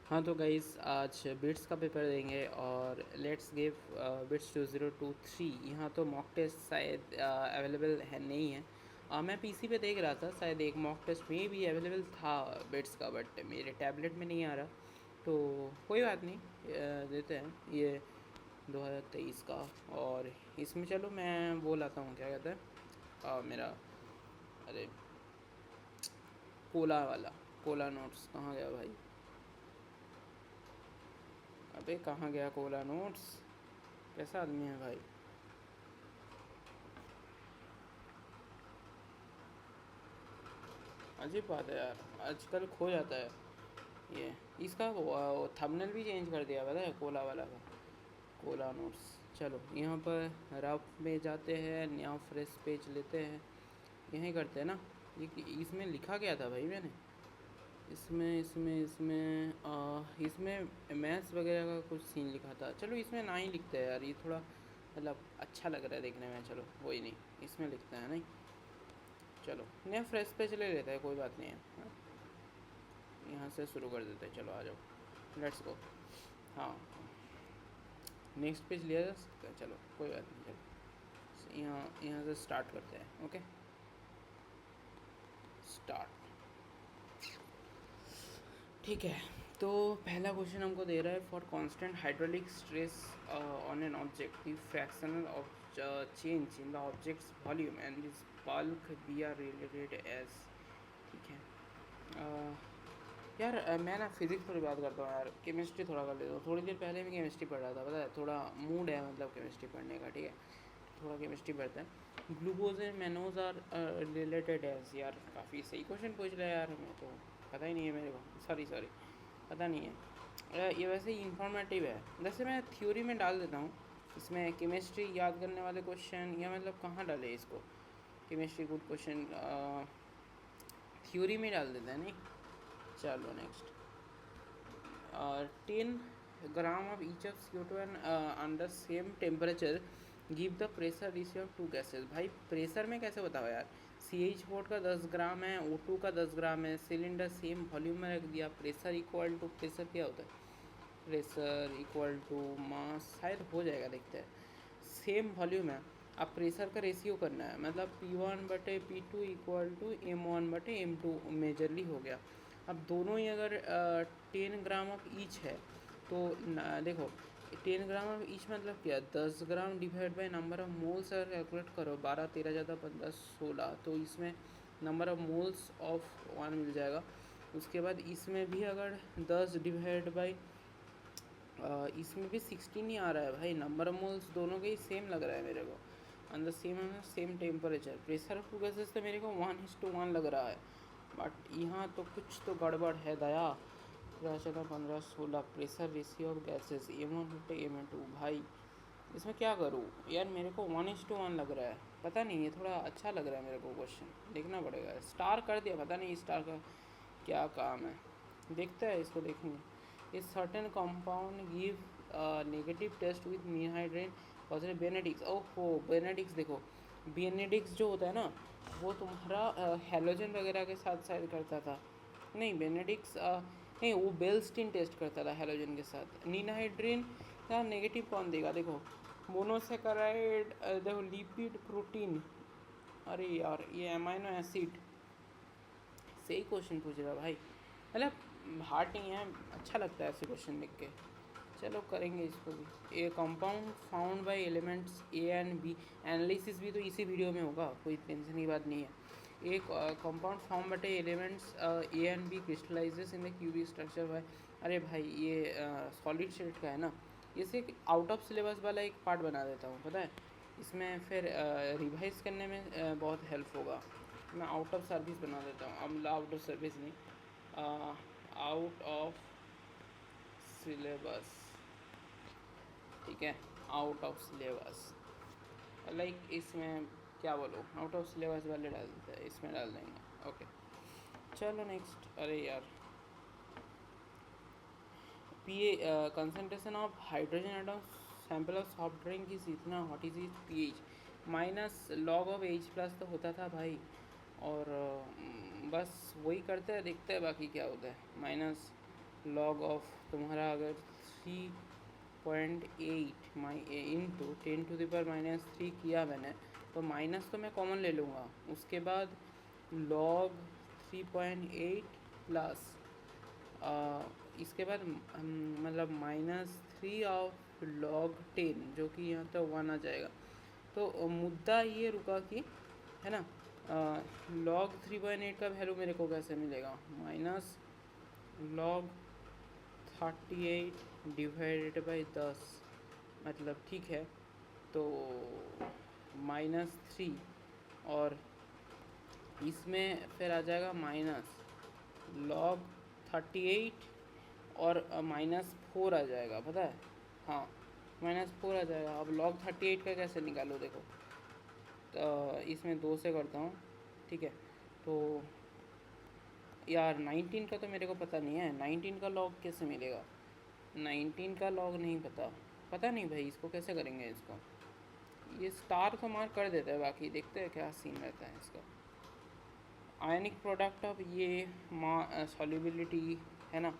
हाँ तो गाइस आज बिट्स का पेपर देंगे और लेट्स गिव बिट्स 2023। यहाँ तो मॉक टेस्ट शायद अवेलेबल है नहीं है। मैं पीसी पे देख रहा था, शायद एक मॉक टेस्ट में भी अवेलेबल था बिट्स का, बट मेरे टैबलेट में नहीं आ रहा। तो कोई बात नहीं, देते हैं ये 2023 का। और इसमें चलो मैं वो लाता हूँ, क्या कहते हैं मेरा, अरे कोला वाला, कोला नोट्स कहाँ गया भाई? अबे कहाँ गया कोला नोट्स? कैसा आदमी है भाई? अजीब बात है यार, आजकल खो जाता है ये। इसका वो थंबनेल भी चेंज कर दिया, पता है, कोला वाला का, कोला नोट्स। चलो यहाँ पर रफ में जाते हैं, नया फ्रेश पेज लेते हैं, यहीं करते हैं ना। ये इसमें लिखा क्या था भाई मैंने? इसमें मैथ्स वगैरह का कुछ सीन लिखा था। चलो इसमें ना ही लिखते हैं यार, ये थोड़ा मतलब अच्छा लग रहा है देखने में। चलो वही नहीं, इसमें लिखते हैं नहीं। चलो नया फ्रेश पेज ले लेते हैं, कोई बात नहीं है, हाँ? यहाँ से शुरू कर देते हैं, चलो आ जाओ, लेट्स गो। हाँ, नेक्स्ट पेज लिया जा सकता है, चलो कोई बात नहीं। चलो यहाँ यहाँ से स्टार्ट करते हैं, ओके स्टार्ट। ठीक है, तो पहला क्वेश्चन हमको दे रहा है, for constant hydraulic stress on an object the fractional of change in the objects volume and this bulk we are related as. ठीक है, यार मैं ना फिज़िक्स पर बात करता हूँ यार, केमिस्ट्री थोड़ा कर लेता हूँ। थोड़ी देर पहले मैं केमिस्ट्री पढ़ रहा था, पता है, थोड़ा मूड है मतलब केमिस्ट्री पढ़ने का, ठीक है, थोड़ा केमिस्ट्री पढ़ते हैं। Glucose and mannose are related as, यार काफ़ी सही क्वेश्चन पूछ रहा है यार, मैं तो पता ही नहीं है मेरे को, सॉरी पता नहीं है। ये वैसे ही इंफॉर्मेटिव है, वैसे मैं थ्योरी में डाल देता हूँ। इसमें केमिस्ट्री याद करने वाले क्वेश्चन, या मतलब कहाँ डाले इसको, केमिस्ट्री गुड क्वेश्चन थ्योरी में डाल देते हैं नहीं। चलो next, 10 gram of each of CO2 and under same temperature give the pressure ratio of to gases. भाई प्रेशर में कैसे बताओ यार, CH4 का 10 ग्राम है, O2 का 10 ग्राम है, सिलेंडर सेम वॉल्यूम में रख दिया, प्रेशर इक्वल टू, प्रेशर क्या होता है, प्रेशर इक्वल टू मास, शायद हो जाएगा, देखते हैं। सेम वॉल्यूम है, अब प्रेशर का रेशियो करना है, मतलब P1/P2 equal to M1/M2 majorly हो गया। अब दोनों ही अगर 10 ग्राम ऑफ ईच है तो देखो 10 ग्राम ऑफ ईच मतलब क्या, 10 gram divide by number of moles, अगर कैलकुलेट करो 12 13 ज़्यादा 15 16, तो इसमें number of moles of one मिल जाएगा। उसके बाद इसमें भी अगर 10 डिवाइड बाई, इसमें भी 16 ही आ रहा है भाई, नंबर ऑफ मोल्स दोनों के ही सेम लग रहा है मेरे को, अंदर same temperature. Pressure of two gases से मेरे को 1:1 लग रहा है, बट यहाँ तो कुछ तो गड़बड़ है दया। 13 14 16 pressure ratio of gases M1/M2, भाई इसमें क्या करूँ यार, मेरे को 1:1 लग रहा है, पता नहीं, ये थोड़ा अच्छा लग रहा है मेरे को क्वेश्चन, देखना पड़ेगा। स्टार कर दिया, पता नहीं स्टार का क्या काम है, देखते हैं इसको, देखेंगे। इस certain compound give negative test with ninhydrin positive Benedict's. ओहो बेनेडिक्स, देखो बेनेडिक्स जो होता है ना, वो तुम्हारा हेलोजन वगैरह के साथ शायद करता था, नहीं बेनेडिक्स नहीं, वो बेल्स्टिन टेस्ट करता था हेलोजन के साथ। नीनाहाइड्रिन का नेगेटिव कौन देगा, देखो मोनोसेकेराइड, देखो लिपिड प्रोटीन, अरे यार ये अमाइनो एसिड, सही क्वेश्चन पूछ रहा भाई, मतलब हार्ड नहीं है, अच्छा लगता है ऐसे क्वेश्चन लिख के। चलो करेंगे इसको भी। ए compound found by elements A and B, analysis भी तो इसी वीडियो में होगा, कोई टेंशन की बात नहीं है। एक कंपाउंड फाउंड बटे elements A and B crystallises in the cubic structure bye, अरे भाई ये सॉलिड स्टेट का है ना, इसे आउट ऑफ सिलेबस वाला एक पार्ट बना देता हूँ, पता है, इसमें फिर रिवाइज करने में बहुत हेल्प होगा। मैं आउट ऑफ सर्विस बना देता हूँ, अब आउट ऑफ सर्विस नहीं, आउट ऑफ सिलेबस, ठीक है, आउट ऑफ सिलेबस, लाइक इसमें क्या बोलो, आउट ऑफ सिलेबस वाले डाल देते हैं, इसमें डाल देंगे, ओके। चलो नेक्स्ट, अरे यार पी concentration of hydrogen atom sample of soft drink is इतना, what is is pH, minus log of H plus तो होता था भाई, और बस वही करते हैं, देखते हैं बाकी क्या होता है। माइनस लॉग ऑफ तुम्हारा अगर 3.8 इंटू 10⁻³ किया मैंने, तो माइनस तो मैं कॉमन ले लूँगा, उसके बाद लॉग 3.8 प्लस इसके बाद मतलब -3 ऑफ लॉग 10, जो कि यहाँ तो 1 आ जाएगा। तो मुद्दा ये रुका कि, है ना, लॉग 3.8 का वैल्यू मेरे को कैसे मिलेगा, माइनस लॉग 38 डिवाइडेड बाई 10, मतलब ठीक है, तो -3, और इसमें फिर आ जाएगा माइनस लॉग 38 और -4 आ जाएगा, पता है, हाँ -4 आ जाएगा। अब लॉग 38 का कैसे निकालो, देखो, तो इसमें 2 से करता हूँ, ठीक है। तो यार 19 का तो मेरे को पता नहीं है, 19 का लॉग कैसे मिलेगा, 19 का लॉग नहीं पता नहीं भाई, इसको कैसे करेंगे, इसको ये स्टार तो मार्क कर देता है, बाकी देखते हैं क्या सीन रहता है इसका। आयनिक प्रोडक्ट ऑफ ये सॉल्युबिलिटी, है ना,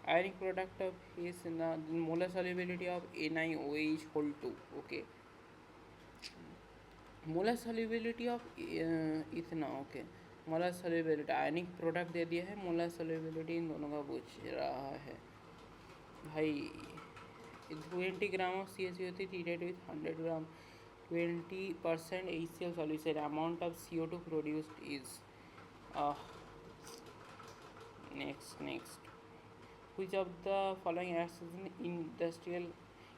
ionic product of is in the molar solubility of NiOH whole 2, okay, molar solubility of इतना, okay, molar solubility ionic product दे दिया है, molar solubility इन दोनों का पूछ रहा है भाई। 20 gram of CaCO3 treated with 100 gram 20% HCl solution, amount of CO2 produced is next which of the following acts as an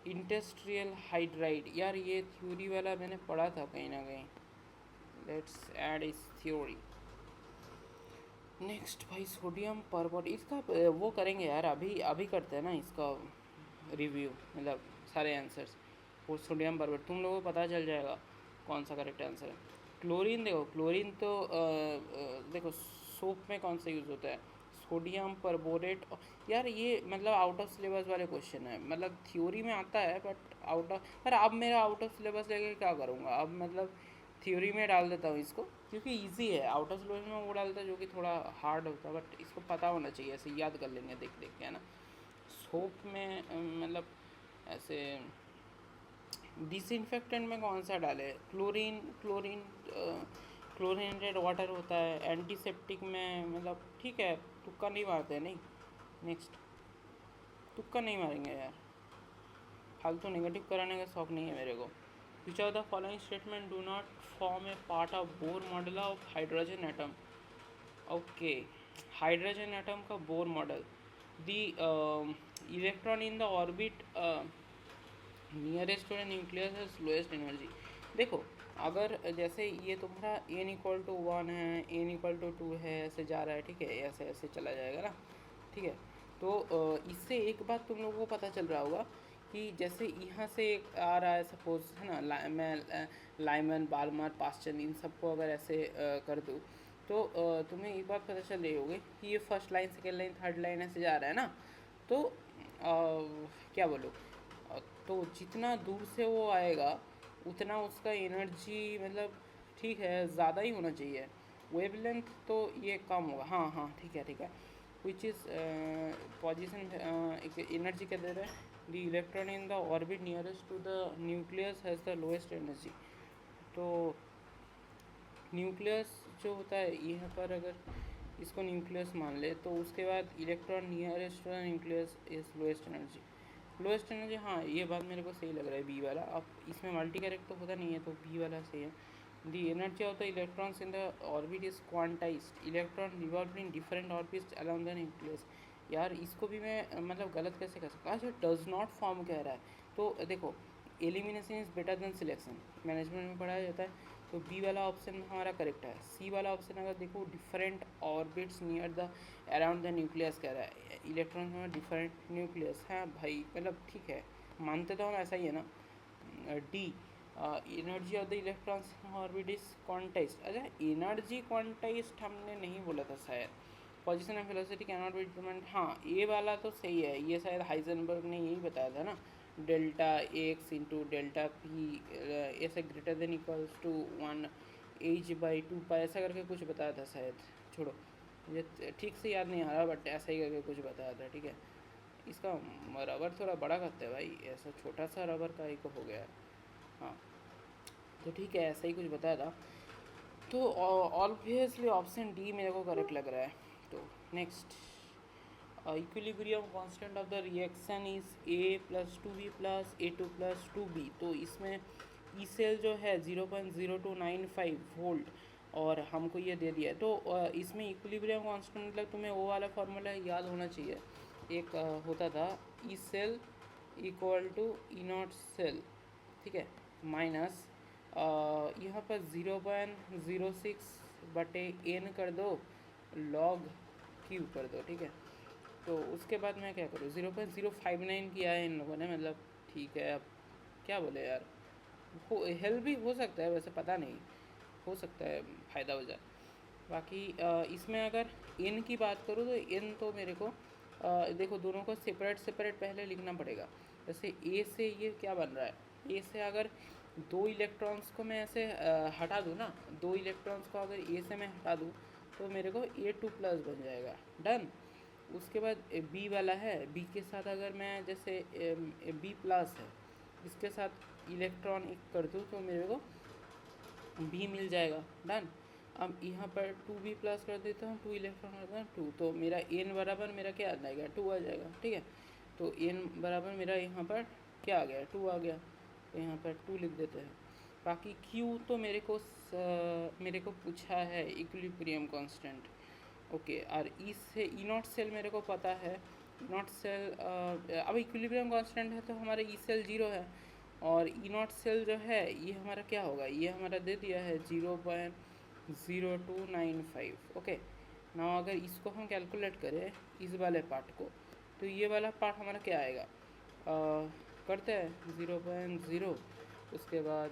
industrial hydride. यार ये थ्योरी वाला मैंने पढ़ा था कहीं ना कहीं, लेट्स ऐड इस थ्योरी। नेक्स्ट भाई सोडियम परबोट, इसका वो करेंगे यार, अभी करते हैं ना इसका रिव्यू, मतलब सारे आंसर्स। वो सोडियम परबोट तुम लोगों को पता चल जाएगा कौन सा करेक्ट आंसर है। क्लोरीन, देखो क्लोरीन तो देखो सोप में कौन सा यूज़ होता है, सोडियम परबोरेट। यार ये मतलब आउट ऑफ सिलेबस वाले क्वेश्चन है, मतलब थ्योरी में आता है बट आउट ऑफ, पर अब मेरा आउट ऑफ सिलेबस लेके क्या करूँगा, अब मतलब थ्योरी में डाल देता हूँ इसको, क्योंकि इजी है। आउट ऑफ सिलेबस में वो डालता है जो कि थोड़ा हार्ड होता है, बट इसको पता होना चाहिए, ऐसे याद कर लेंगे देख देख के, है ना। सोप में मतलब ऐसे डिसइंफेक्टेंट में कौन सा डाले, क्लोरीनेटेड वाटर होता है। एंटीसेप्टिक में मतलब ठीक है, तुक्का नहीं मारते, नहीं। नेक्स्ट, तुक्का नहीं मारेंगे यार, फालतू नेगेटिव कराने का शौक नहीं है मेरे को। Which of the following statement do not form a part of Bohr model of hydrogen atom. Okay, hydrogen atom का Bohr model, the electron in the orbit nearest to the nucleus है slowest energy. देखो अगर जैसे ये तुम्हारा n=1 है, n=2 है, ऐसे जा रहा है, ठीक है, ऐसे ऐसे चला जाएगा ना, ठीक है। तो इससे एक बात तुम लोगों को पता चल रहा होगा कि जैसे यहाँ से एक आ रहा है सपोज, है ना, मैं लाइमन, बाल्मर, पास्चर, इन सबको अगर ऐसे कर दूँ, तो तुम्हें एक बात पता चल रही होगी कि ये first line, second line, third line ऐसे जा रहा है ना। तो क्या बोलो, तो जितना दूर से वो आएगा उतना उसका एनर्जी मतलब ठीक है ज़्यादा ही होना चाहिए। वेवलेंथ तो ये कम होगा, हाँ हाँ ठीक है ठीक है। विच इज़ पोजिशन, एनर्जी क्या दे रहा है, the electron in the orbit nearest to the nucleus has the lowest energy. तो न्यूक्लियस जो होता है यहाँ पर, अगर इसको न्यूक्लियस मान ले तो उसके बाद electron nearest to the nucleus is lowest energy. Lowest energy, हाँ ये बात मेरे को सही लग रहा है, बी वाला। अब इसमें मल्टी करेक्ट तो होता नहीं है, तो बी वाला सही है। The energy of the electrons in the orbit is quantized, electron revolve in different orbits around the nucleus. यार इसको भी मैं मतलब गलत कैसे कर सकता, अच्छा डज नॉट फॉर्म कह रहा है, तो देखो elimination is better than selection, management में पढ़ाया जाता है। तो बी वाला ऑप्शन हमारा करेक्ट है। सी वाला ऑप्शन अगर देखो, different orbits near the around the nucleus कह रहा है, इलेक्ट्रॉन में डिफरेंट न्यूक्लियस, हाँ भाई मतलब ठीक है, मानते तो हम ऐसा ही है ना। D, energy of the electrons orbit is quantized. अच्छा एनर्जी क्वांटाइज्ड हमने नहीं बोला था शायद, position of velocity can not be determined, हाँ ये वाला तो सही है, ये शायद हाइजेनबर्ग ने यही बताया था ना, delta x into delta p ऐसे greater than equals to 1 h/2 ऐसा करके कुछ बताया था शायद, छोड़ो। मुझे ठीक से याद नहीं आ रहा, बट ऐसा ही करके कुछ बताया था, ठीक है। इसका रबर थोड़ा बड़ा करते हैं भाई, ऐसा छोटा सा रबर का एक हो गया है। हाँ, तो ठीक है, ऐसा ही कुछ बताया था। तो ऑब्वियसली ऑप्शन डी मेरे को करेक्ट लग रहा है। तो next, equilibrium constant of the reaction is A plus two B plus A two plus two B. तो इसमें ई सेल जो है 0.0295 वोल्ट, और हमको ये दे दिया है। तो इसमें इक्विलिब्रियम कांस्टेंट मतलब तुम्हें वो वाला फार्मूला याद होना चाहिए। एक होता था E cell equal to E naught cell, ठीक है, माइनस यहाँ पर 0.06/n कर दो, लॉग क्यू कर दो, ठीक है। तो उसके बाद मैं क्या करूँ, 0.059 किया है इन लोगों ने, मतलब ठीक है। अब क्या बोले यार, हो हेल्प भी हो सकता है वैसे, पता नहीं, हो सकता है फ़ायदा हो जाए। बाकी इसमें अगर n की बात करूँ तो n तो मेरे को देखो दोनों को सेपरेट सेपरेट पहले लिखना पड़ेगा। जैसे a से ये क्या बन रहा है, a से अगर दो इलेक्ट्रॉन्स को मैं ऐसे हटा दूँ ना, दो इलेक्ट्रॉन्स को अगर a से मैं हटा दूँ तो मेरे को A2+ बन जाएगा, डन। उसके बाद b वाला है, b के साथ अगर मैं जैसे B+ है, इसके साथ इलेक्ट्रॉन एक कर दूँ तो मेरे को b मिल जाएगा, डन। अब यहाँ पर 2B+ कर देता हूँ, 2 इलेक्ट्रॉन करता हूँ 2, तो मेरा n बराबर मेरा क्या आ जाएगा, 2 आ जाएगा, ठीक है। तो n बराबर मेरा यहाँ पर क्या आ गया, 2 आ गया, तो यहाँ पर 2 लिख देते हैं। बाकी q तो मेरे को पूछा है इक्विलिब्रियम कांस्टेंट, ओके। और इससे ई नॉट सेल मेरे को पता है, नॉट सेल अब इक्विलिब्रियम कांस्टेंट है तो हमारा ई सेल 0 है, और ई नॉट सेल जो है ये हमारा क्या होगा, ये हमारा दे दिया है 0.0295, ओके। ना अगर इसको हम कैलकुलेट करें इस वाले पार्ट को, तो ये वाला पार्ट हमारा क्या आएगा, करते हैं 0.0, उसके बाद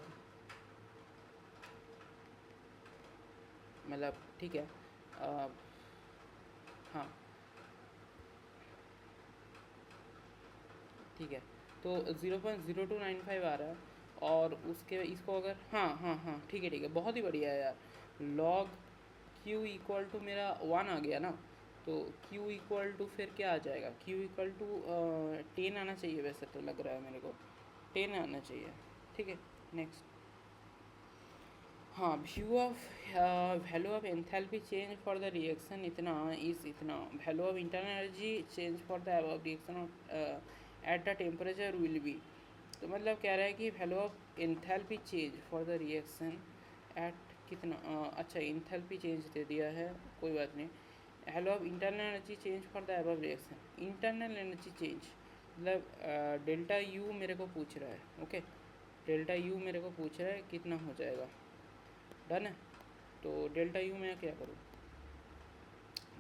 मतलब ठीक है, हाँ ठीक है। तो 0.0295 आ रहा है, और उसके इसको अगर हाँ ठीक है, बहुत ही बढ़िया है यार। लॉग q इक्वल टू मेरा 1 आ गया ना, तो q इक्वल टू फिर क्या आ जाएगा, q इक्वल टू 10 आना चाहिए, वैसे तो लग रहा है मेरे को 10 आना चाहिए, ठीक है। नेक्स्ट, हाँ, value of enthalpy change for the reaction इतना value of internal energy change for the above reaction at the temperature will be. तो मतलब कह रहा है कि value of enthalpy change for the reaction at कितना, अच्छा एंथैल्पी चेंज दे दिया है, कोई बात नहीं। Value of internal energy change for the above reaction, internal energy change मतलब डेल्टा यू मेरे को पूछ रहा है, ओके। डेल्टा यू मेरे को पूछ रहा है कितना हो जाएगा, डन है। तो डेल्टा यू मैं क्या करूँ,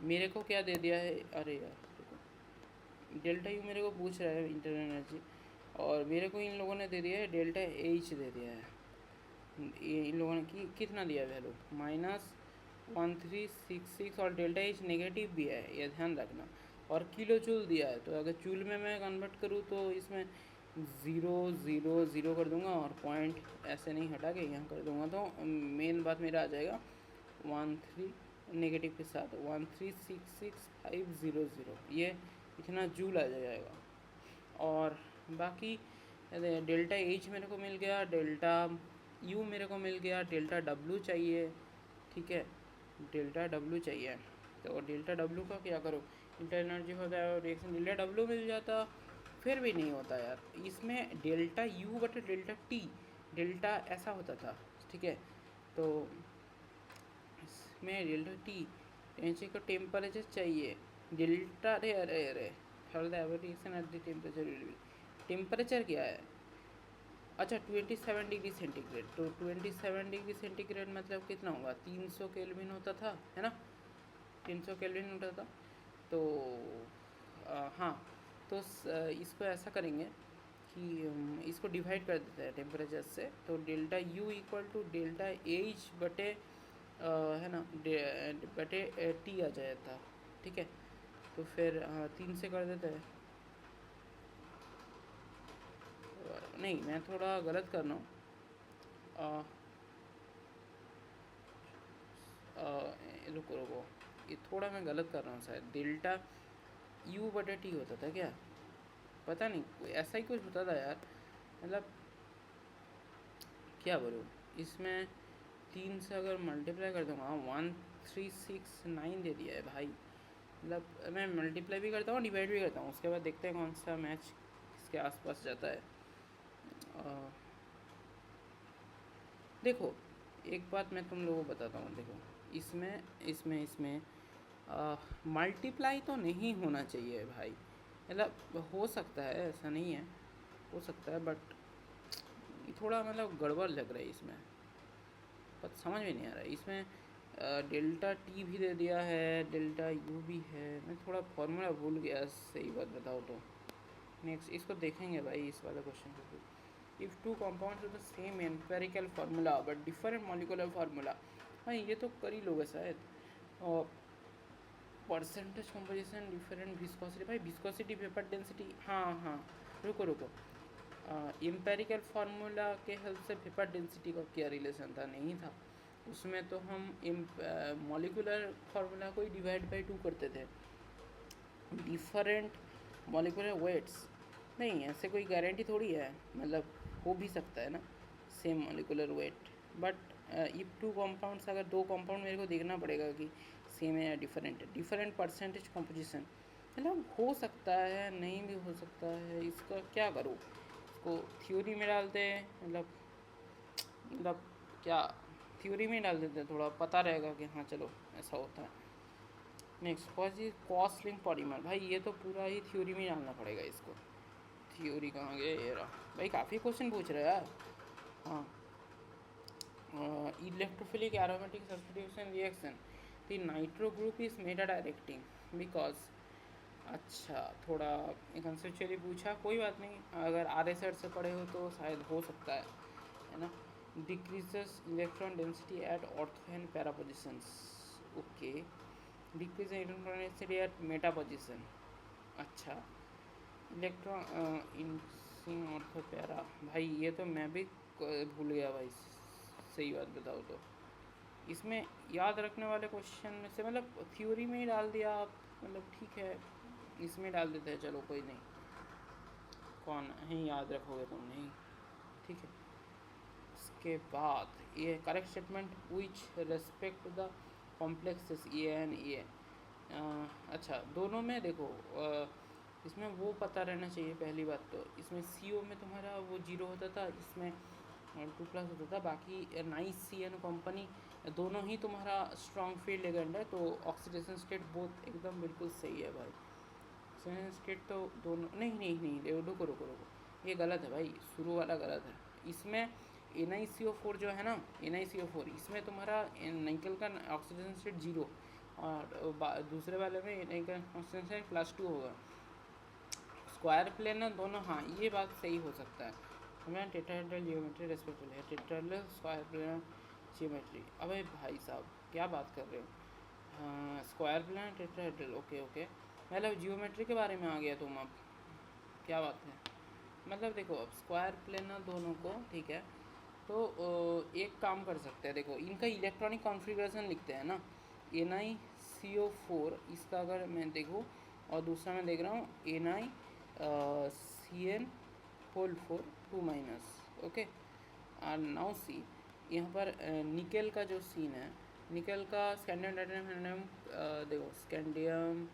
मेरे को क्या दे दिया है, अरे यार देखो, डेल्टा यू मेरे को पूछ रहा है इंटरनल एनर्जी, और मेरे को इन लोगों ने दे दिया है डेल्टा एच दे दिया है। इन लोगों ने कितना दिया वैल्यू, -1366, और डेल्टा एच नेगेटिव भी है, ये ध्यान रखना। और किलो जूल दिया है, तो अगर जूल में मैं कन्वर्ट करूँ तो इसमें 0 0 0 कर दूंगा, और पॉइंट ऐसे नहीं हटा के यहाँ कर दूंगा, तो मेन बात मेरा आ जाएगा 13 नेगेटिव के साथ 1366500, ये इतना जूल आ जाएगा। और बाकी डेल्टा एच मेरे को मिल गया, डेल्टा यू मेरे को मिल गया, डेल्टा डब्लू चाहिए, ठीक है, डेल्टा डब्लू चाहिए। तो डेल्टा डब्लू का क्या करो, इंटरनल एनर्जी होता है रिएक्शन, डेल्टा डब्लू मिल जाता, फिर भी नहीं होता यार। इसमें डेल्टा यू बटे डेल्टा टी, डेल्टा ऐसा होता था, ठीक है। तो इसमें डेल्टा टी नीचे को टेम्परेचर चाहिए, डेल्टा अरे for the reaction at the temperature, temperature क्या है, अच्छा 27 डिग्री सेंटीग्रेड। तो 27 डिग्री सेंटीग्रेड मतलब कितना होगा, 300 केल्विन होता था, है ना, 300 केल्विन होता था। तो हाँ, तो इसको ऐसा करेंगे कि इसको डिवाइड कर देते हैं टेम्परेचर से, तो delta U equal to delta H बटे है ना बटे टी आ जाता, ठीक है। तो फिर 3 से कर देते हैं, नहीं मैं थोड़ा गलत कर रहा हूँ, रुको रुको, ये थोड़ा मैं गलत कर रहा हूँ शायद, डेल्टा यू बटे टी होता था क्या, पता नहीं ऐसा ही कुछ होता था यार। मतलब क्या बोलूँ, इसमें 3 से अगर मल्टीप्लाई कर दूँगा, 1369 दे दिया है भाई। मतलब मैं मल्टीप्लाई भी करता हूँ डिवाइड भी करता हूँ, उसके बाद देखते हैं कौन सा मैच इसके आसपास जाता है। देखो एक बात मैं तुम लोगों को बताता हूँ, देखो इसमें इसमें इसमें मल्टीप्लाई तो नहीं होना चाहिए भाई। मतलब हो सकता है, ऐसा नहीं है, हो सकता है, बट थोड़ा मतलब गड़बड़ लग रहा है इसमें, पर समझ में नहीं आ रहा है। इसमें डेल्टा टी भी दे दिया है, डेल्टा यू भी है, मैं थोड़ा फॉर्मूला भूल गया सही बात बताओ तो। नेक्स्ट इसको देखेंगे भाई, इस वाले क्वेश्चन को। If two compounds with the same empirical formula but different molecular formula, हाँ ये तो कर ही लोगे शायद। और परसेंटेज कंपोजिशन डिफरेंट विस्कोसिटी, भाई विस्कोसिटी वेपर डेंसिटी, हाँ हाँ रुको रुको, एम्पेरिकल फार्मूला के हेल्प से वेपर डेंसिटी का क्या रिलेशन था, नहीं था। उसमें तो हम मॉलिक्यूलर फार्मूला को ही डिवाइड बाई 2 करते थे। डिफरेंट मॉलिक्यूलर वेट्स, नहीं ऐसे कोई गारंटी थोड़ी है, मतलब हो भी सकता है ना same molecular weight, but if two compounds, अगर 2 कंपाउंड मेरे को देखना पड़ेगा कि सेम है या डिफरेंट है। डिफरेंट परसेंटेज कंपोजिशन, मतलब हो सकता है नहीं भी हो सकता है, इसका क्या करूँ, इसको थ्योरी में डालते हैं, मतलब क्या थ्योरी में डाल देते हैं, थोड़ा पता रहेगा कि हाँ चलो ऐसा होता है। नेक्स्ट कॉस्ट लिंक पॉलीमर, भाई ये तो पूरा ही थ्योरी में डालना पड़ेगा इसको। थ्योरी कहाँ गया, ये रहा भाई, काफ़ी क्वेश्चन पूछ रहे हैं यार। हाँ, electrophilic aromatic substitution reaction, the nitro group is Meta directing because, अच्छा थोड़ा कंसेप्चुअली पूछा, कोई बात नहीं, अगर आर एस से पढ़े हो तो शायद हो सकता है ना। Decreases electron density at ortho and para positions, okay. Decrease electron density at Meta position, अच्छा। इलेक्ट्रॉन इंसिंग ऑर्थो पैरा, भाई ये तो मैं भी भूल गया भाई, सही बात बताओ तो। इसमें याद रखने वाले क्वेश्चन में से, मतलब थ्योरी में ही डाल दिया आप, मतलब ठीक है इसमें डाल देते हैं, चलो कोई नहीं, कौन ही याद रखोगे तुम, नहीं ठीक है। इसके बाद ये correct statement which respect the complexes A and A, अच्छा दोनों में देखो, इसमें वो पता रहना चाहिए पहली बात तो। इसमें CO में तुम्हारा वो 0 होता था, इसमें 2+ होता था, बाकी नाइस सी एन कंपनी दोनों ही तुम्हारा स्ट्रॉन्ग फील्ड एजेंट है, तो ऑक्सीडेशन स्टेट बोथ एकदम बिल्कुल सही है भाई। ऑक्सीडेशन स्टेट तो दोनों, नहीं नहीं नहीं रुको रुको रुको, ये गलत है भाई, शुरू वाला गलत है। इसमें NiCO4 जो है ना, NiCO4, इसमें तुम्हारा निकल का ऑक्सीडेशन स्टेट 0, और दूसरे वाले में निकल ऑक्सीडेशन स्टेट +2 होगा। स्क्वायर प्लेन ना दोनों, हाँ ये बात सही हो सकता है। हमें टेट्राहेड्रल जियोमेट्री रेस्पेक्टिव है, टेट्राहेड्रल स्क्वायर प्लेन जियोमेट्री, अबे भाई साहब क्या बात कर रहे हो, हाँ square plane tetrahedral, okay okay, मतलब जियोमेट्री के बारे में आ गया तुम अब, क्या बात है। मतलब देखो अब स्क्वायर प्लेन ना दोनों को, ठीक है, तो एक काम कर सकते हैं, देखो इनका इलेक्ट्रॉनिक कॉन्फ़िगरेशन लिखते हैं ना, NiCO4, इसका अगर मैं देखूँ, और दूसरा मैं देख रहा हूँ NiCN4 2-, ओके। और नाउ सी यहाँ पर निकल का जो सीन है, निकल का स्कैंडियम टाइटेनियम, देखो scandium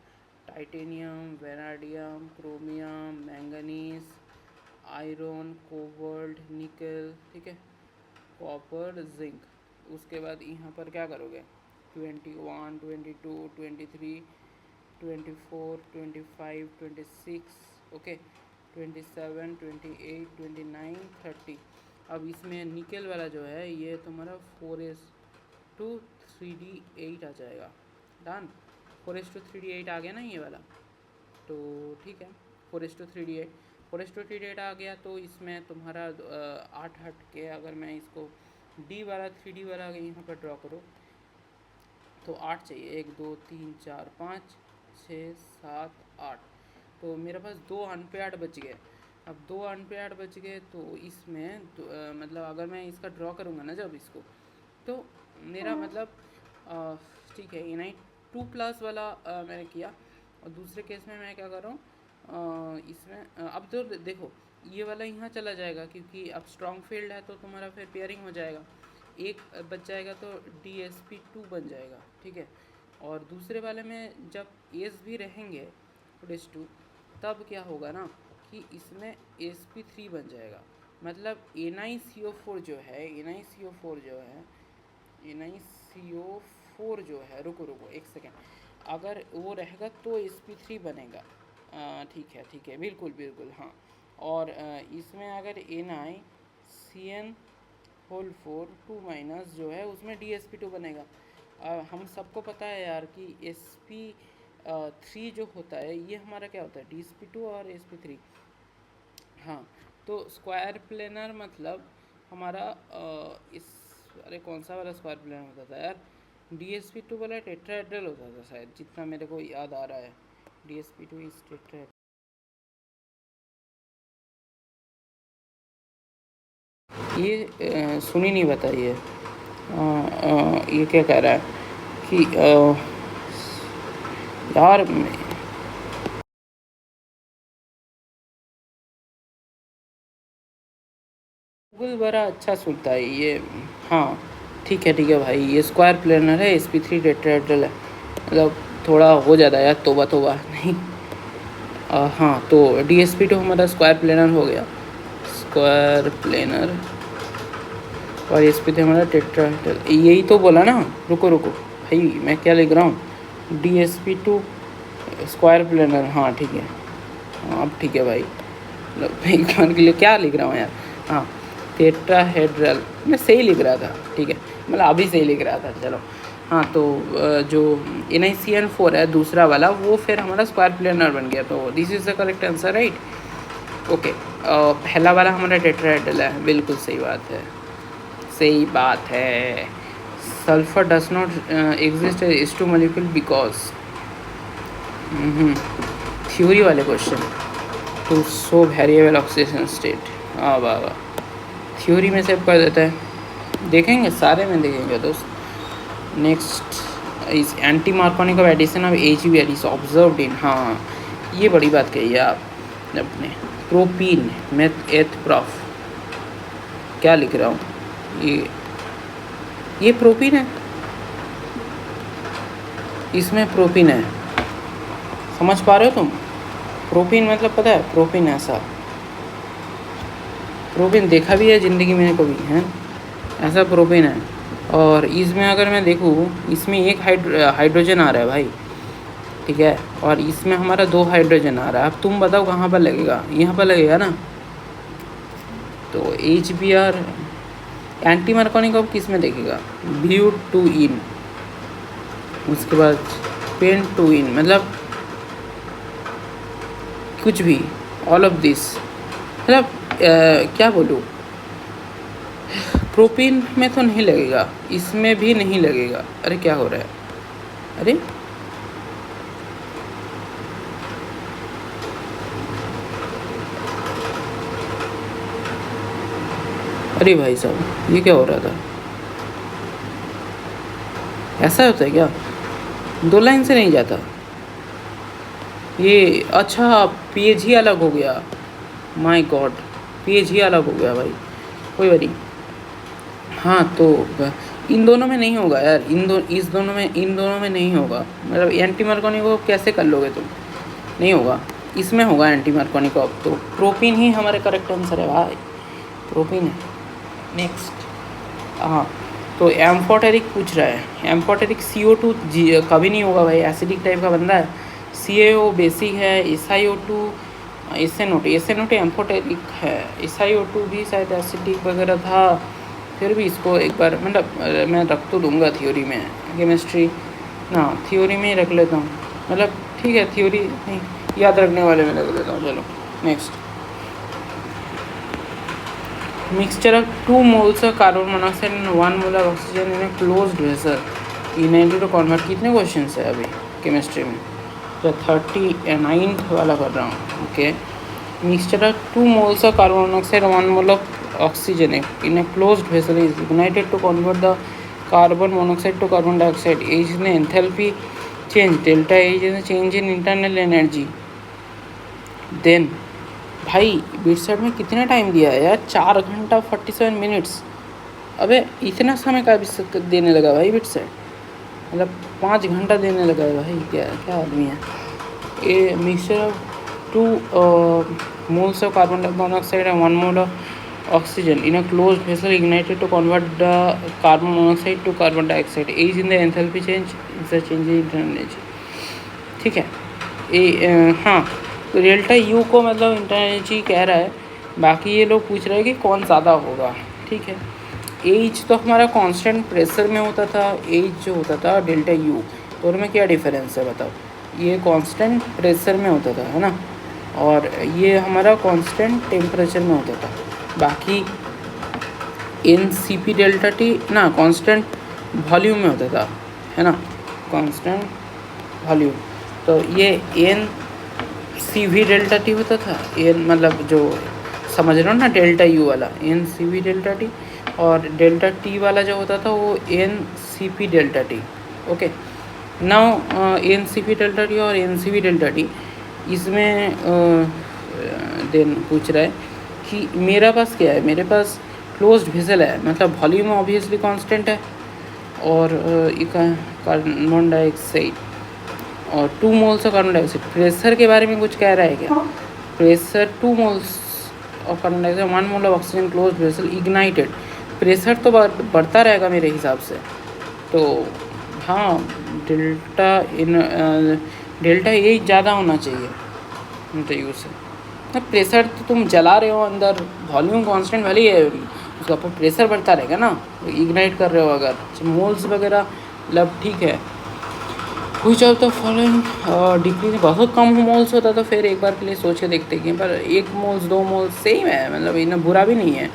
titanium vanadium chromium manganese iron cobalt nickel, ठीक है, कॉपर जिंक। उसके बाद यहाँ पर क्या करोगे, 21 22 23 24 25 26, ओके, 27 28 29 30। अब इसमें निकल वाला जो है ये तुम्हारा 4:3D8 आ जाएगा, डन। 4:3D8 आ गया ना ये वाला, तो ठीक है 4:3D8, 4:3D8 आ गया, तो इसमें तुम्हारा 8 हट के, अगर मैं इसको D वाला 3D वाला यहाँ पर ड्रॉ करो तो 8 चाहिए, 1 2 3 4 5 6 7 8, तो मेरे पास 2 अनपेयर्ड बच गए। अब 2 अनपेयर्ड बच गए, तो इसमें मतलब अगर मैं इसका ड्रॉ करूँगा ना जब इसको, तो मेरा मतलब ठीक है 2+ वाला मैंने किया। और दूसरे केस में मैं क्या कर रहा हूँ, इसमें अब तो देखो ये वाला यहाँ चला जाएगा क्योंकि अब स्ट्रॉन्ग फील्ड है तो तुम्हारा फिर पेयरिंग हो जाएगा, एक बच जाएगा तो DsP2 बन जाएगा, ठीक है। और दूसरे वाले में जब एस भी रहेंगे -2 तब क्या होगा ना कि इसमें sp3 बन जाएगा। मतलब NiCO4 जो है, NiCO4 जो है, NiCO4 जो है, रुको रुको एक सेकेंड, अगर वो रहेगा तो sp3 बनेगा। ठीक है बिल्कुल बिल्कुल हाँ। और इसमें अगर NiCN4 2- जो है उसमें DsP2 बनेगा। हम सबको पता है यार कि sp3 जो होता है ये हमारा क्या होता है, DsP2 और sp3। हाँ तो स्क्वायर प्लेनर मतलब हमारा अरे कौन सा वाला स्क्वायर प्लेनर होता था यार, DsP2 वाला टेट्राहेड्रल होता था शायद, जितना मेरे को याद आ रहा है, DsP2 इज टेट्राहेड्रल। ये सुनी नहीं बताइए, ये क्या कह रहा है कि यार गूगल बड़ा अच्छा सुनता है ये। हाँ ठीक है भाई, ये स्क्वायर प्लेनर है, sp3 टेट्राहेड्रल है, मतलब थोड़ा हो जाता है यार, तोबा तोबा नहीं। हाँ तो DsP2 हमारा स्क्वायर प्लेनर हो गया, स्क्वायर प्लेनर, और sp3 हमारा टेट्राहेड्रल, यही तो बोला ना। रुको रुको भाई मैं क्या लिख रहा हूँ, DsP2 स्क्वायर प्लेनर, हाँ ठीक है। हाँ अब ठीक है भाई, मतलब एक बार के लिए क्या लिख रहा हूँ यार, हाँ टेट्राहेड्रल मैं सही लिख रहा था, ठीक है, मतलब अभी सही लिख रहा था, चलो। हाँ तो जो NiCN4 है दूसरा वाला, वो फिर हमारा स्क्वायर प्लेनर बन गया, तो this is the correct answer right. Okay, पहला वाला हमारा टेट्राहेड्रल है, बिल्कुल सही बात है, सही बात है। Sulphur does not exist as H2 molecule because, theory वाले question, to show variable oxygen state, हाँ वाह वाह, थ्योरी में सेव कर देता है, देखेंगे सारे में देखेंगे दोस्त। Next is anti Markovnikov of addition of HBr is observed in, हाँ ये बड़ी बात कही है आप अपने। प्रोपीन मेथ एथ प्रॉफ, क्या लिख रहा हूँ, ये प्रोपीन है, इसमें प्रोपीन है, समझ पा रहे हो तुम? प्रोपीन मतलब पता है, प्रोपीन ऐसा, प्रोपीन देखा भी है ज़िंदगी में कभी है, ऐसा प्रोपीन है। और इसमें अगर मैं देखूँ, इसमें एक हाइड्रोजन आ रहा है भाई, ठीक है, और इसमें हमारा 2 हाइड्रोजन आ रहा है। अब तुम बताओ कहाँ पर लगेगा, यहाँ पर लगेगा ना। तो HBr एंटी मार्कोनिक ऑफ किस में देखेगा, ब्यूटूइन, उसके बाद पेंटूइन, मतलब कुछ भी, ऑल ऑफ दिस, मतलब क्या बोलूँ, प्रोपीन में तो नहीं लगेगा, इसमें भी नहीं लगेगा। अरे क्या हो रहा है, अरे भाई साहब ये क्या हो रहा था, ऐसा होता है क्या, 2 लाइन से नहीं जाता ये, अच्छा पेज ही अलग हो गया, माय गॉड पेज ही अलग हो गया भाई, कोई बात नहीं। हाँ तो इन दोनों में नहीं होगा यार, इन दोनों में नहीं होगा, मतलब एंटी मार्कोनिक ऑफ कैसे कर लोगे तुम, नहीं होगा, इसमें होगा एंटी मार्कोनिक ऑफ, तो प्रोपीन ही हमारे करेक्ट आंसर है भाई, प्रोपीन है। नेक्स्ट, हाँ तो एम्फोटेरिक पूछ रहा है, एम्फोटेरिक CO2 कभी नहीं होगा भाई, एसिडिक टाइप का बंदा है, CaO बेसिक है, SiO2 SnO2 एम्फोटेरिक है, SiO2 भी शायद एसिडिक वगैरह था, फिर भी इसको एक बार मतलब मैं रख तो दूंगा थ्योरी में, केमिस्ट्री ना थ्योरी में ही रख लेता हूँ, मतलब ठीक है थ्योरी नहीं याद रखने वाले में रख लेता हूँ। चलो next, mixture of 2 moles of carbon monoxide and 1 mole of oxygen in a closed vessel in to convert, कितने क्वेश्चन है अभी केमिस्ट्री में, तो 39 वाला कर रहा हूँ। Okay, mixture of 2 moles of carbon monoxide 1 mole of oxygen in a closed vessel is ignited to convert the carbon monoxide to carbon dioxide, इसने enthalpy change delta H is change in internal energy. Then भाई बिटसेट में कितना time दिया है यार, 4 घंटा 47 minutes. अबे इतना समय का भी देने लगा भाई बिटसेट, मतलब 5 घंटा देने लगा है भाई। क्या क्या आदमी है। A mixture of 2 moles of carbon monoxide and 1 mole of oxygen in a closed vessel ignited to convert the carbon monoxide to carbon dioxide. H in the enthalpy change is the change in internal energy। ठीक है। हाँ, तो delta you को मतलब internal energy कह रहा है, बाकी ये लोग पूछ रहे हैं कि कौन ज़्यादा होगा। ठीक है, एच तो हमारा कांस्टेंट प्रेशर में होता था, एच जो होता था डेल्टा यू, तो उनमें क्या डिफरेंस है बताओ। ये कांस्टेंट प्रेशर में होता था, है ना, और ये हमारा कांस्टेंट टेम्परेचर में होता था। बाकी n C p delta T ना कांस्टेंट वॉल्यूम में होता था, है ना, कांस्टेंट वॉल्यूम। तो ये n C v delta T होता था, एन मतलब जो समझ रहे हो ना डेल्टा यू वाला n C v delta T, और डेल्टा टी वाला जो होता था वो n C p delta T. Okay, now n C p delta T और n C v delta T, इसमें देन पूछ रहा है कि मेरा पास क्या है, मेरे पास क्लोज्ड वेसल है, मतलब वॉल्यूम ऑब्वियसली कांस्टेंट है, और कार्बन डाइऑक्साइड और 2 moles of carbon dioxide. Pressure के बारे में कुछ कह रहा है क्या? Pressure 2 moles of carbon dioxide 1 mole of oxygen closed vessel ignited. Pressure तो बढ़ता रहेगा मेरे हिसाब से, तो हाँ डेल्टा एच ज़्यादा होना चाहिए तो यू से। तो प्रेशर तो तुम जला रहे हो अंदर, वॉल्यूम कांस्टेंट भले ही है, उसका पर प्रेशर बढ़ता रहेगा ना, इग्नाइट कर रहे हो अगर मोल्स वगैरह, मतलब ठीक है। कुछ ऑफ द फॉलोइंग डिक्रीज, बहुत कम मोल्स होता तो फिर एक बार के लिए सोच के देखते कि पर 1 मोल्स 2 मोल्स सेम है, मतलब इतना बुरा भी नहीं है।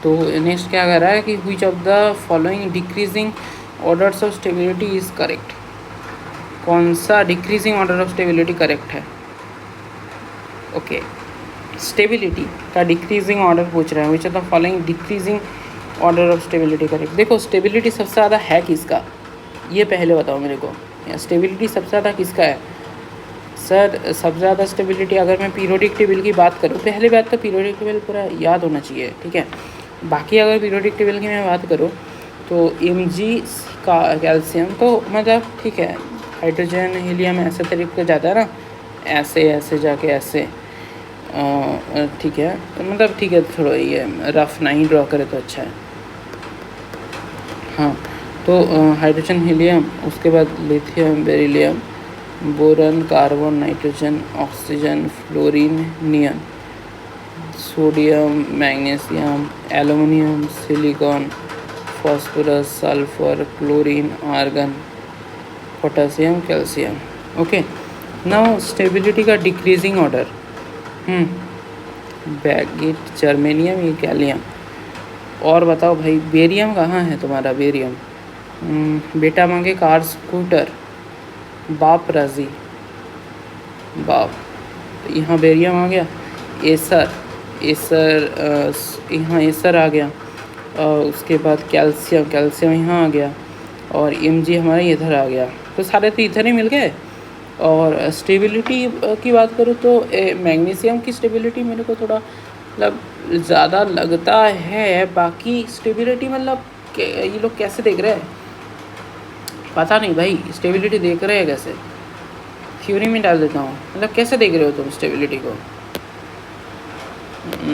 तो नेक्स्ट क्या कह रहा है कि which of the following decreasing orders of stability is correct. कौन सा decreasing order of stability correct है? ओके, स्टेबिलिटी का डिक्रीजिंग ऑर्डर पूछ रहा है, which of the following decreasing order of stability correct. देखो स्टेबिलिटी सबसे ज़्यादा है किसका, ये पहले बताओ मेरे को, स्टेबिलिटी सबसे ज़्यादा किसका है? सर सबसे ज़्यादा स्टेबिलिटी अगर मैं पीरियोडिक टेबल की बात करूँ, पहली बात तो पीरियोडिक टेबल पूरा याद होना चाहिए, ठीक है। बाकी अगर पीरियोडिक टेबल की मैं बात करूँ तो Mg का कैल्शियम तो मतलब ठीक है, हाइड्रोजन हीलियम ऐसे तरीके से जाता है ना, ऐसे ऐसे जाके ऐसे, ठीक है, तो मतलब ठीक है, थोड़ा ये रफ नहीं ड्रॉ करे तो अच्छा है। हाँ, तो हाइड्रोजन हीलियम, उसके बाद lithium beryllium, boron carbon nitrogen oxygen fluorine neon, sodium magnesium aluminium silicon phosphorus sulphur chlorine argon potassium calcium. Okay, now stability का डिक्रीजिंग ऑर्डर, बैगिट जर्मेनियम ये गैलियम। और बताओ भाई बेरियम कहाँ है तुम्हारा? बेरियम बेटा मांगे कार स्कूटर, बाप राजी बाप, तो यहाँ बेरियम आ गया। एसर यहाँ एसर आ गया, और उसके बाद कैल्शियम यहाँ आ गया, और Mg हमारा इधर आ गया, तो सारे तो इधर ही मिल गए। और स्टेबिलिटी की बात करूँ तो मैग्नीशियम की स्टेबिलिटी मेरे को थोड़ा मतलब ज़्यादा लगता है, बाकी स्टेबिलिटी मतलब ये लोग कैसे देख रहे हैं पता नहीं भाई, स्टेबिलिटी देख रहे हैं कैसे, थ्योरी में डाल देता हूँ, मतलब कैसे देख रहे हो तुम स्टेबिलिटी को?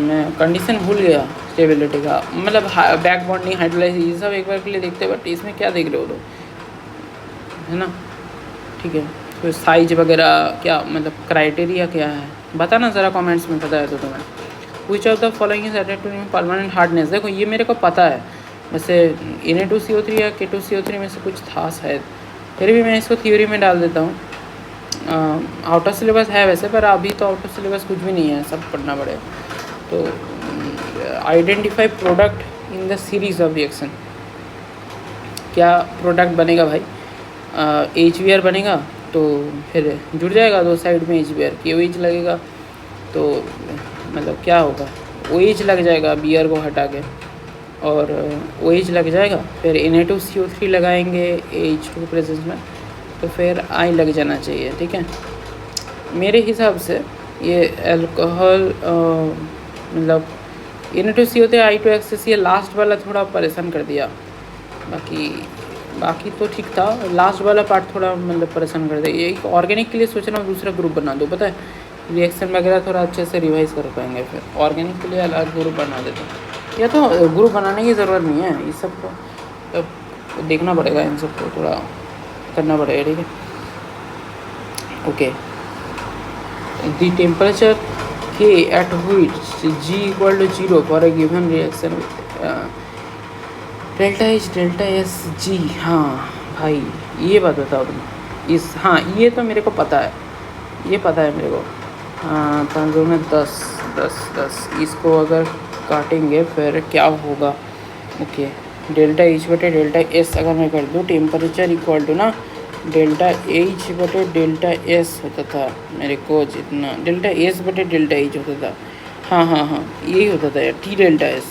मैं कंडीशन भूल गया स्टेबिलिटी का, मतलब बैक बॉन्डिंग हाइड्रोलाइसिस ये सब एक बार के लिए देखते हैं, बट इसमें क्या देख रहे हो लोग, है ना, ठीक है। तो साइज वगैरह क्या मतलब क्राइटेरिया क्या है बताना ज़रा कमेंट्स में, पता है तो तुम्हें। Which of the following is added to permanent hardness, देखो ये मेरे को पता है, वैसे Na2CO3 या K2CO3 में से कुछ था शायद, फिर भी मैं इसको थ्योरी में डाल देता हूँ। आउट ऑफ सिलेबस है वैसे, पर अभी तो आउट ऑफ सिलेबस कुछ भी नहीं है, सब पढ़ना पड़ेगा। तो identify product in the series of reaction, क्या प्रोडक्ट बनेगा भाई? HBr बनेगा, तो फिर जुड़ जाएगा दो साइड में HBr, KOH लगेगा तो मतलब क्या होगा, OH लग जाएगा Br को हटा के, और OH लग जाएगा, फिर Na2CO3 लगाएंगे H2 प्रेजेंस में, तो फिर I लग जाना चाहिए, ठीक है। मेरे हिसाब से ये अल्कोहल मतलब Na2CO होते I2 एक्सेस, ये लास्ट वाला थोड़ा परेशान कर दिया, बाकी तो ठीक था, लास्ट वाला पार्ट थोड़ा मतलब परेशान कर दिया। ये ऑर्गेनिक के लिए सोच रहा हूँ दूसरा ग्रुप बना दो, पता है रिएक्शन वगैरह थोड़ा अच्छे से रिवाइज कर पाएंगे, फिर ऑर्गेनिक के लिए अलग ग्रुप बना देते हैं। या तो ग्रुप बनाने की ज़रूरत नहीं है, इस सब को देखना पड़ेगा, इन सबको थोड़ा करना पड़ेगा, ठीक है। Okay, the temperature K at which G equal to 0 for a given reaction delta H delta S G। हाँ भाई ये बात बताओ तुम, इस हाँ ये तो मेरे को पता है, ये पता है मेरे को। 5 में 10 10 10, इसको अगर काटेंगे फिर क्या होगा। ओके, डेल्टा H बटे डेल्टा S अगर मैं कर दूँ, टेम्परेचर इक्वल टू ना डेल्टा H बटे डेल्टा S होता था मेरे को, जितना डेल्टा S बटे डेल्टा H होता था। हाँ यही होता था यार, T डेल्टा S,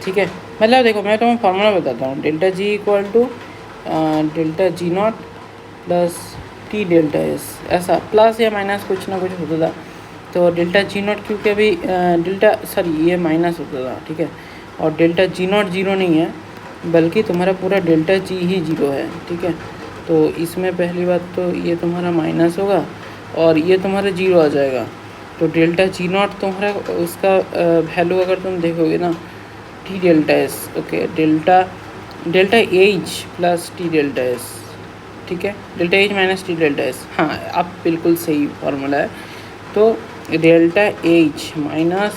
ठीक है। मतलब देखो मैं तुम्हें फार्मूला बताता हूँ, delta G equal to delta G0 plus T delta S, ऐसा प्लस या माइनस कुछ ना कुछ होता था। तो डेल्टा G0 क्योंकि अभी ये माइनस होता था, ठीक है। और डेल्टा G0 जीरो नहीं है, बल्कि तुम्हारा पूरा डेल्टा G ही जीरो है, ठीक है। तो इसमें पहली बात तो ये तुम्हारा माइनस होगा और ये तुम्हारा जीरो आ जाएगा। तो डेल्टा G0 तुम्हारा उसका वैल्यू अगर तुम देखोगे ना, T delta S, okay, delta H plus T delta S, ठीक है, delta H minus T delta S। हाँ अब बिल्कुल सही फार्मूला है। तो delta H minus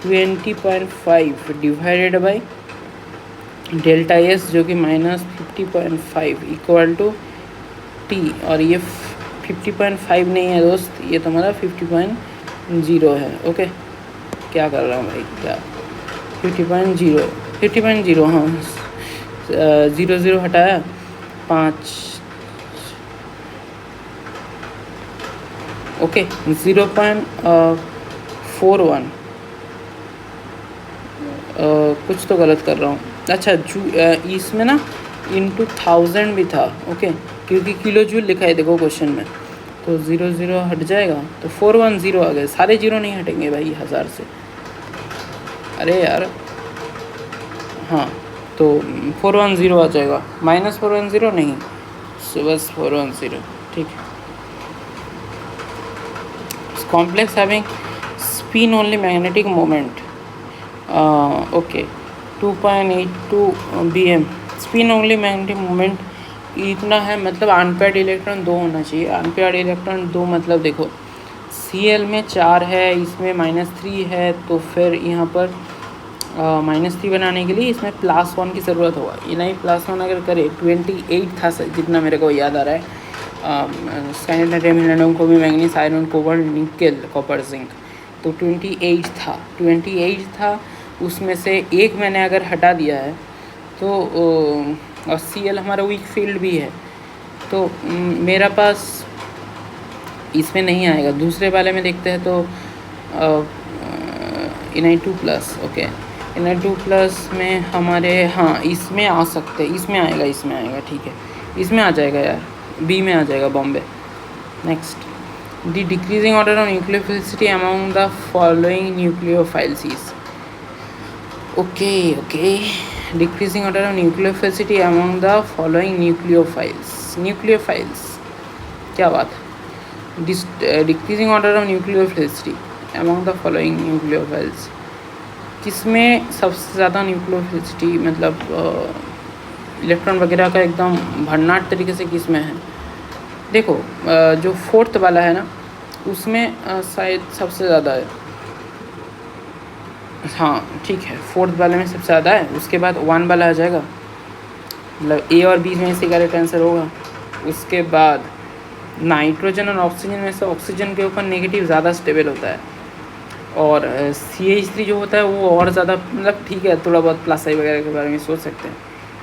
20.5 divided by delta S जो कि माइनस 50.5 इक्वल टू T, और ये 50.5 नहीं है दोस्त, ये तुम्हारा 50.0 है। ओके, क्या कर रहा हूँ भाई, क्या 50.0 हाँ, 0 हटाया 5, ओके 0.41, कुछ तो गलत कर रहा हूँ। अच्छा इसमें ना इंटू 1000 भी था, ओके, क्योंकि किलो जूल लिखा है देखो क्वेश्चन में। तो 0 हट जाएगा तो 410 आ गए, सारे जीरो नहीं हटेंगे भाई 1000 से, अरे यार हाँ। तो 410 आ जाएगा, माइनस 410 नहीं, बस 410, ठीक है। Complex having spin only magnetic moment, okay 2.82 BM, spin only magnetic moment इतना है, मतलब अनपेयर्ड इलेक्ट्रॉन 2 होना चाहिए। अनपेयर्ड इलेक्ट्रॉन 2 मतलब देखो Cl में 4 है, इसमें -3 है, तो फिर यहाँ पर -3 बनाने के लिए इसमें +1 की ज़रूरत होगा। ये नहीं +1 अगर करे 28 था जितना मेरे को याद आ रहा है, साइनाइड मिलेनियम को भी manganese iron cobalt nickel copper zinc, तो 28 था, उसमें से एक मैंने अगर हटा दिया है तो और Cl हमारा वीक फील्ड भी है, तो मेरा पास इसमें नहीं आएगा। दूसरे वाले में देखते हैं तो Na2+, ओके, Na2+ में हमारे हाँ इसमें आ सकते हैं, इसमें आएगा, ठीक है, इसमें आ जाएगा यार, बी में आ जाएगा, Bombay. Next, the decreasing order of nucleophilicity among the following nucleophiles is, okay, decreasing order of nucleophilicity among the following nucleophiles, क्या बात है। Decreasing order of nucleophilicity among the following nucleophiles, किसमें सबसे ज़्यादा न्यूक्लियोफिलिसिटी मतलब इलेक्ट्रॉन वगैरह का एकदम भन्नाट तरीके से किसमें है। देखो जो 4th वाला है ना, उसमें शायद सबसे ज़्यादा है, हाँ ठीक है, 4th वाले में सबसे ज़्यादा है। उसके बाद 1 वाला आ जाएगा, मतलब A और B में से करेक्ट आंसर होगा। उसके बाद नाइट्रोजन और ऑक्सीजन में से ऑक्सीजन के ऊपर नेगेटिव ज़्यादा स्टेबल होता है, और CH3 जो होता है वो और ज़्यादा, मतलब ठीक है, थोड़ा बहुत +I वगैरह के बारे में सोच सकते हैं।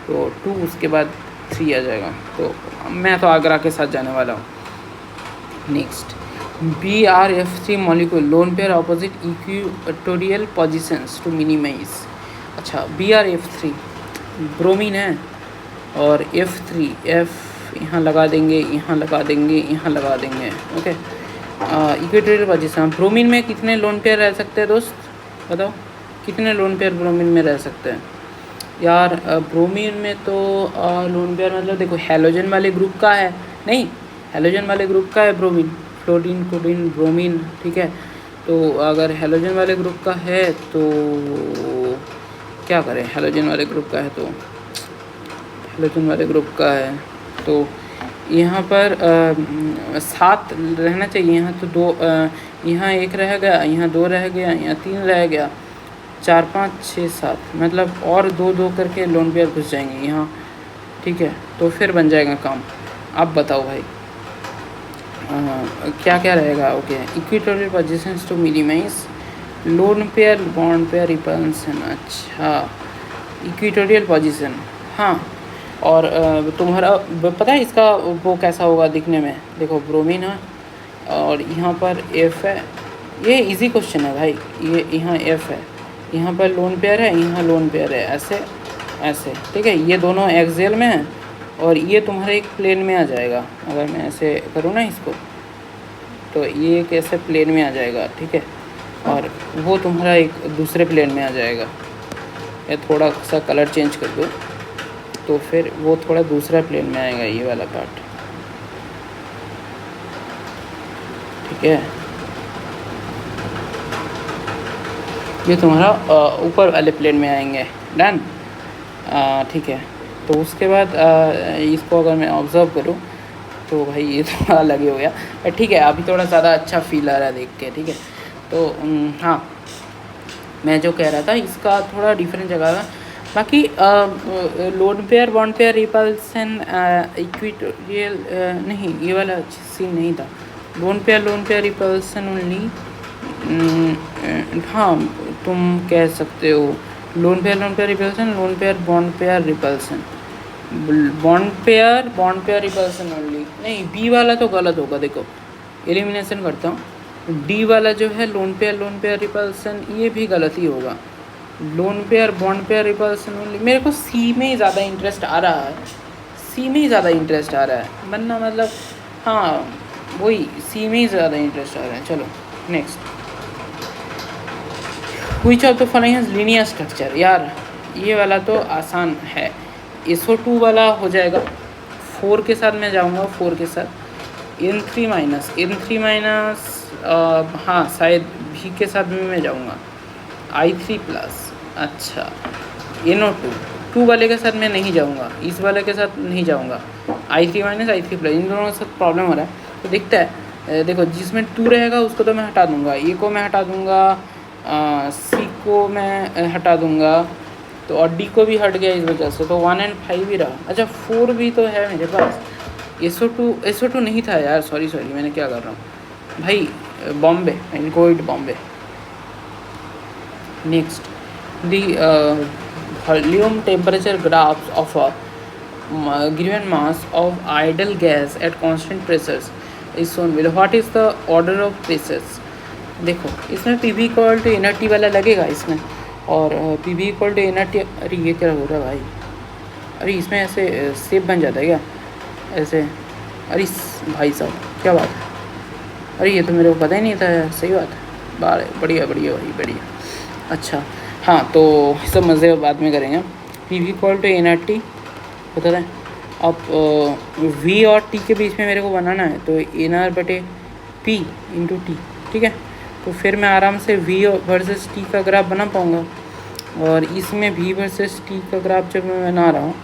तो 2, उसके बाद 3 आ जाएगा। तो मैं तो आगरा के साथ जाने वाला हूँ। Next, BrF3 molecule lone pair opposite equatorial positions to minimize, अच्छा BrF3 ब्रोमीन है, और F3 F यहाँ लगा देंगे, यहाँ लगा देंगे, यहाँ लगा देंगे। Okay, equatorial position. ब्रोमीन में कितने लोन पेयर रह सकते हैं दोस्त, बताओ कितने लोन पेयर ब्रोमीन में रह सकते हैं यार। ब्रोमीन में तो लोन पेयर मतलब देखो हैलोजन वाले ग्रुप का है, नहीं हैलोजन वाले ग्रुप का है ब्रोमीन, फ्लोरीन क्लोरीन ब्रोमीन, ठीक है। तो अगर हैलोजन वाले ग्रुप का है तो क्या करें, हैलोजन वाले ग्रुप का है तो हैलोजन वाले ग्रुप का है तो यहाँ पर 7 रहना चाहिए। यहाँ तो 2, यहाँ 1 रह गया, यहाँ 2 रह गया, यहाँ 3 रह गया, 4 5 6 7, मतलब और 2 करके लोन पेयर घुस जाएंगे यहाँ, ठीक है। तो फिर बन जाएगा काम। आप बताओ भाई क्या क्या रहेगा। Okay, equatorial positions to minimize lone pair bond pair repulsion. अच्छा, इक्वेटोरियल पोजीशन, हाँ। और तुम्हारा पता है इसका वो कैसा होगा दिखने में, देखो ब्रोमीन है और यहाँ पर F है, ये इजी क्वेश्चन है भाई। ये यहाँ F है, यहाँ पर लोन पेयर है, यहाँ लोन पेयर है, ऐसे ऐसे, ठीक है। ये दोनों एक्सियल में है और ये तुम्हारे एक प्लेन में आ जाएगा। अगर मैं ऐसे करूँ ना इसको, तो ये एक ऐसे प्लेन में आ जाएगा, ठीक है, और वो तुम्हारा एक दूसरे प्लेन में आ जाएगा। या थोड़ा सा कलर चेंज कर दो तो फिर वो थोड़ा दूसरा प्लेन में आएगा, ये वाला पार्ट, ठीक है। ये तुम्हारा ऊपर वाले प्लेन में आएंगे, डन, ठीक है। तो उसके बाद इसको अगर मैं ऑब्ज़र्व करूँ तो भाई ये थोड़ा अलग ही हो गया, ठीक है। अभी थोड़ा ज़्यादा अच्छा फील आ रहा है देख के, ठीक है। तो हाँ, मैं जो कह रहा था इसका थोड़ा डिफरेंट जगह था। बाकी loan pair bond pair repulsion equatorial नहीं, ये वाला सीन नहीं था। लोन पेयर रिपल्सन ओनली, हाँ तुम कह सकते हो lone pair repulsion, loan pair bond pair repulsion, bond pair repulsion only. नहीं, बी वाला तो गलत होगा, देखो एलिमिनेशन करता हूँ। डी वाला जो है लोन पेयर रिपल्सन, ये भी गलत ही होगा। Loan pair bond pair repulsion only, मेरे को सी में ही ज़्यादा इंटरेस्ट आ रहा है, सी में ही ज़्यादा इंटरेस्ट आ रहा है, वरना मतलब हाँ वही सी में ही ज़्यादा इंटरेस्ट आ रहा है। चलो next, which of the following has linear structure. यार ये वाला तो आसान है, SO2 वाला हो जाएगा। 4 के साथ मैं जाऊंगा, 4 के साथ N3 माइनस, हाँ शायद V के साथ भी मैं जाऊंगा, I3+। अच्छा, NO2 2 वाले के साथ मैं नहीं जाऊंगा, इस वाले के साथ नहीं जाऊंगा, I3 माइनस I3+, इन दोनों के साथ प्रॉब्लम हो रहा है। तो देखता है, देखो जिसमें 2 रहेगा उसको तो मैं हटा दूंगा, E को मैं हटा दूंगा, C को मैं हटा दूंगा, तो और D को भी हट गया इस वजह से, तो 1 और 5 ही रहा। अच्छा 4 भी तो है मेरे पास, SO2 नहीं था यार, सॉरी मैंने क्या कर रहा हूँ भाई, बॉम्बे, इनकोइड Bombay. Next, the volume temperature graphs of a given mass of ideal gas at constant pressures is shown below. What is the order of pressures? देखो इसमें PV इक्वल टू NRT वाला लगेगा इसमें, और PV इक्वल टू NRT, अरे ये क्या हो रहा है भाई, अरे इसमें ऐसे सेप बन जाता है क्या ऐसे, अरे भाई साहब क्या बात है, अरे ये तो मेरे को पता ही नहीं था यार, सही बात है, बढ़िया भाई बढ़िया। अच्छा हाँ, तो सब मज़े बाद में करेंगे। PV इक्वल टू NRT होता है। अब V और T के बीच में मेरे को बनाना है, तो NR/P × T, ठीक है। तो फिर मैं आराम से V वर्सेस T का ग्राफ बना पाऊँगा, और इसमें V वर्सेस T का ग्राफ जब मैं बना रहा हूँ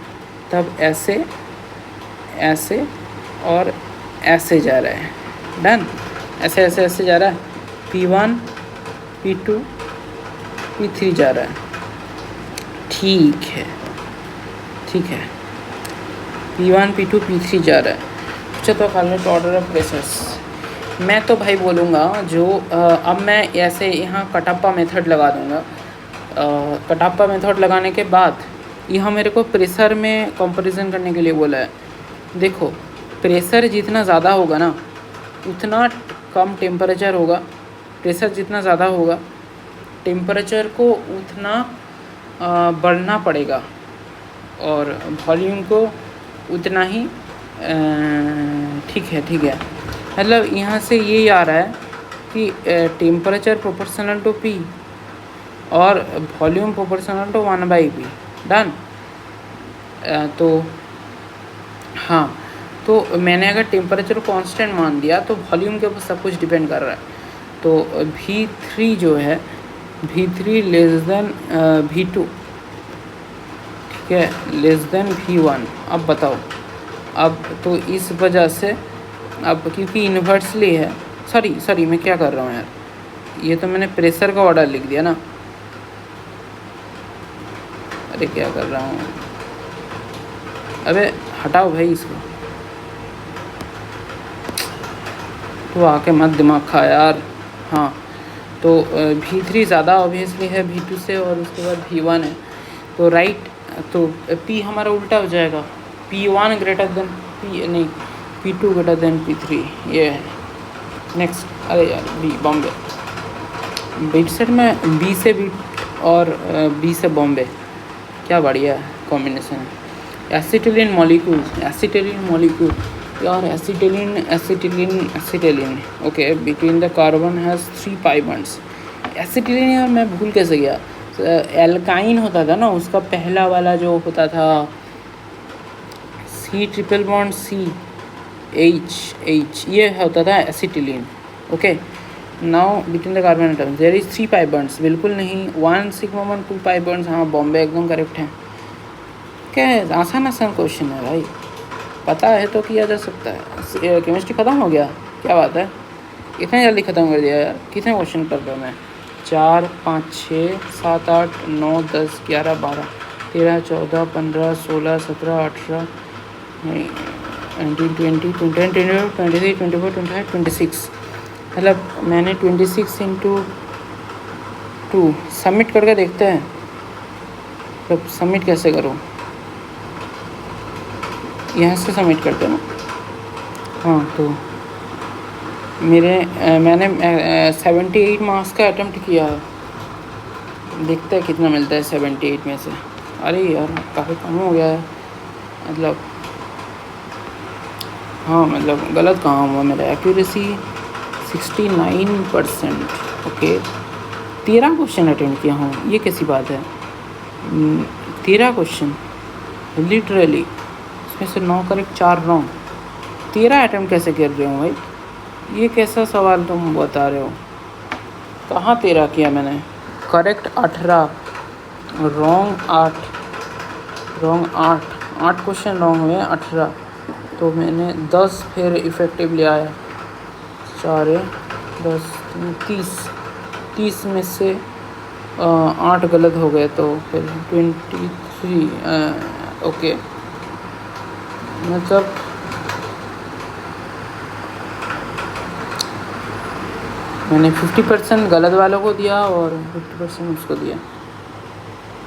तब ऐसे ऐसे और ऐसे जा रहा है, डन, ऐसे जा रहा है, P1 P2 P3 जा रहा है, ठीक है P1 P2 P3 जा रहा है। अच्छा, तो कैलकुलेट ऑर्डर ऑफ प्रेशर्स, मैं तो भाई बोलूँगा जो अब मैं ऐसे यहाँ कटप्पा मेथड लगा दूँगा। कटप्पा मेथड लगाने के बाद यहाँ मेरे को प्रेशर में कंपैरिजन करने के लिए बोला है। देखो प्रेशर जितना ज़्यादा होगा ना उतना कम टेम्परेचर होगा, प्रेशर जितना ज़्यादा होगा टेम्परेचर को उतना बढ़ना पड़ेगा और वॉल्यूम को उतना ही ठीक है मतलब यहाँ से ये आ रहा है कि टेम्परेचर प्रोपोर्शनल टू पी और volume proportional to 1/p। Done. तो हाँ, तो मैंने अगर टेम्परेचर कांस्टेंट मान दिया तो वॉल्यूम के ऊपर सब कुछ डिपेंड कर रहा है। तो V3 जो है V3 लेस देन V2, ठीक है, लेस देन V1। अब बताओ, अब तो इस वजह से अब क्योंकि इन्वर्सली है, सॉरी मैं क्या कर रहा हूँ यार, ये तो मैंने प्रेशर का ऑर्डर लिख दिया ना। अरे क्या कर रहा हूँ, अबे हटाओ भाई इसको, तो आके मत दिमाग खा यार। हाँ, तो V3 ज़्यादा ऑब्वियसली है V2 से और उसके बाद V1 है, तो राइट, तो P हमारा उल्टा हो जाएगा, P1 greater than P2 greater than P3, ये है। नेक्स्ट, अरे यार B बॉम्बे, बीट सेट में B से बीट और B से बॉम्बे, क्या बढ़िया कॉम्बिनेशन है। एसिटिलीन मॉलिक्यूल यार, acetylene okay, between the carbon has 3 pi bonds। Acetylene यार मैं भूल कैसे गया, एल्काइन होता था ना, उसका पहला वाला जो होता था C ट्रिपल बॉन्ड CH, ये होता था acetylene. Okay, now between the carbon atoms there is 3 pi bonds, बिल्कुल नहीं, 1 सिग्मा बॉन्ड 2 pi bonds। हाँ, बॉम्बे एकदम करेक्ट है। क्या है, आसान क्वेश्चन है भाई, पता है तो किया जा सकता है। केमिस्ट्री ख़त्म हो गया, क्या बात है, इतने जल्दी ख़त्म कर दिया यार। कितने क्वेश्चन कर रहा हूँ मैं, 4 5 6 7 8 9 10 11 12 13 14 15 16 17 18 19 20 21 22 23 24 25 26, मतलब मैंने 26 इंटू 2 सबमिट करके देखते हैं, तब सबमिट कैसे करूँ, यहाँ से सबमिट करते हैं ना। हाँ, तो मैंने 78 मार्क्स का अटेम्प्ट किया है, देखते हैं कितना मिलता है 78 में से। अरे यार काफ़ी कम हो गया है, मतलब हाँ, मतलब गलत कहाँ हुआ मेरा, एक्यूरेसी 69%। ओके, 13 क्वेश्चन अटेम्प्ट किया हूँ, ये कैसी बात है, 13 क्वेश्चन लिटरली, इसमें से 9 करेक्ट 4 रॉन्ग, 13 अटेम्प्ट कैसे कर रहे हो भाई, ये कैसा सवाल तुम बता रहे हो, कहाँ 13 किया मैंने, करेक्ट 18, रॉन्ग 8 क्वेश्चन रॉन्ग हुए 18, तो मैंने 10 फिर इफेक्टिवली आया, 4 10 30 में से 8 गलत हो गए, तो फिर 23। ओके, मतलब मैंने 50% गलत वालों को दिया और 50% उसको दिया,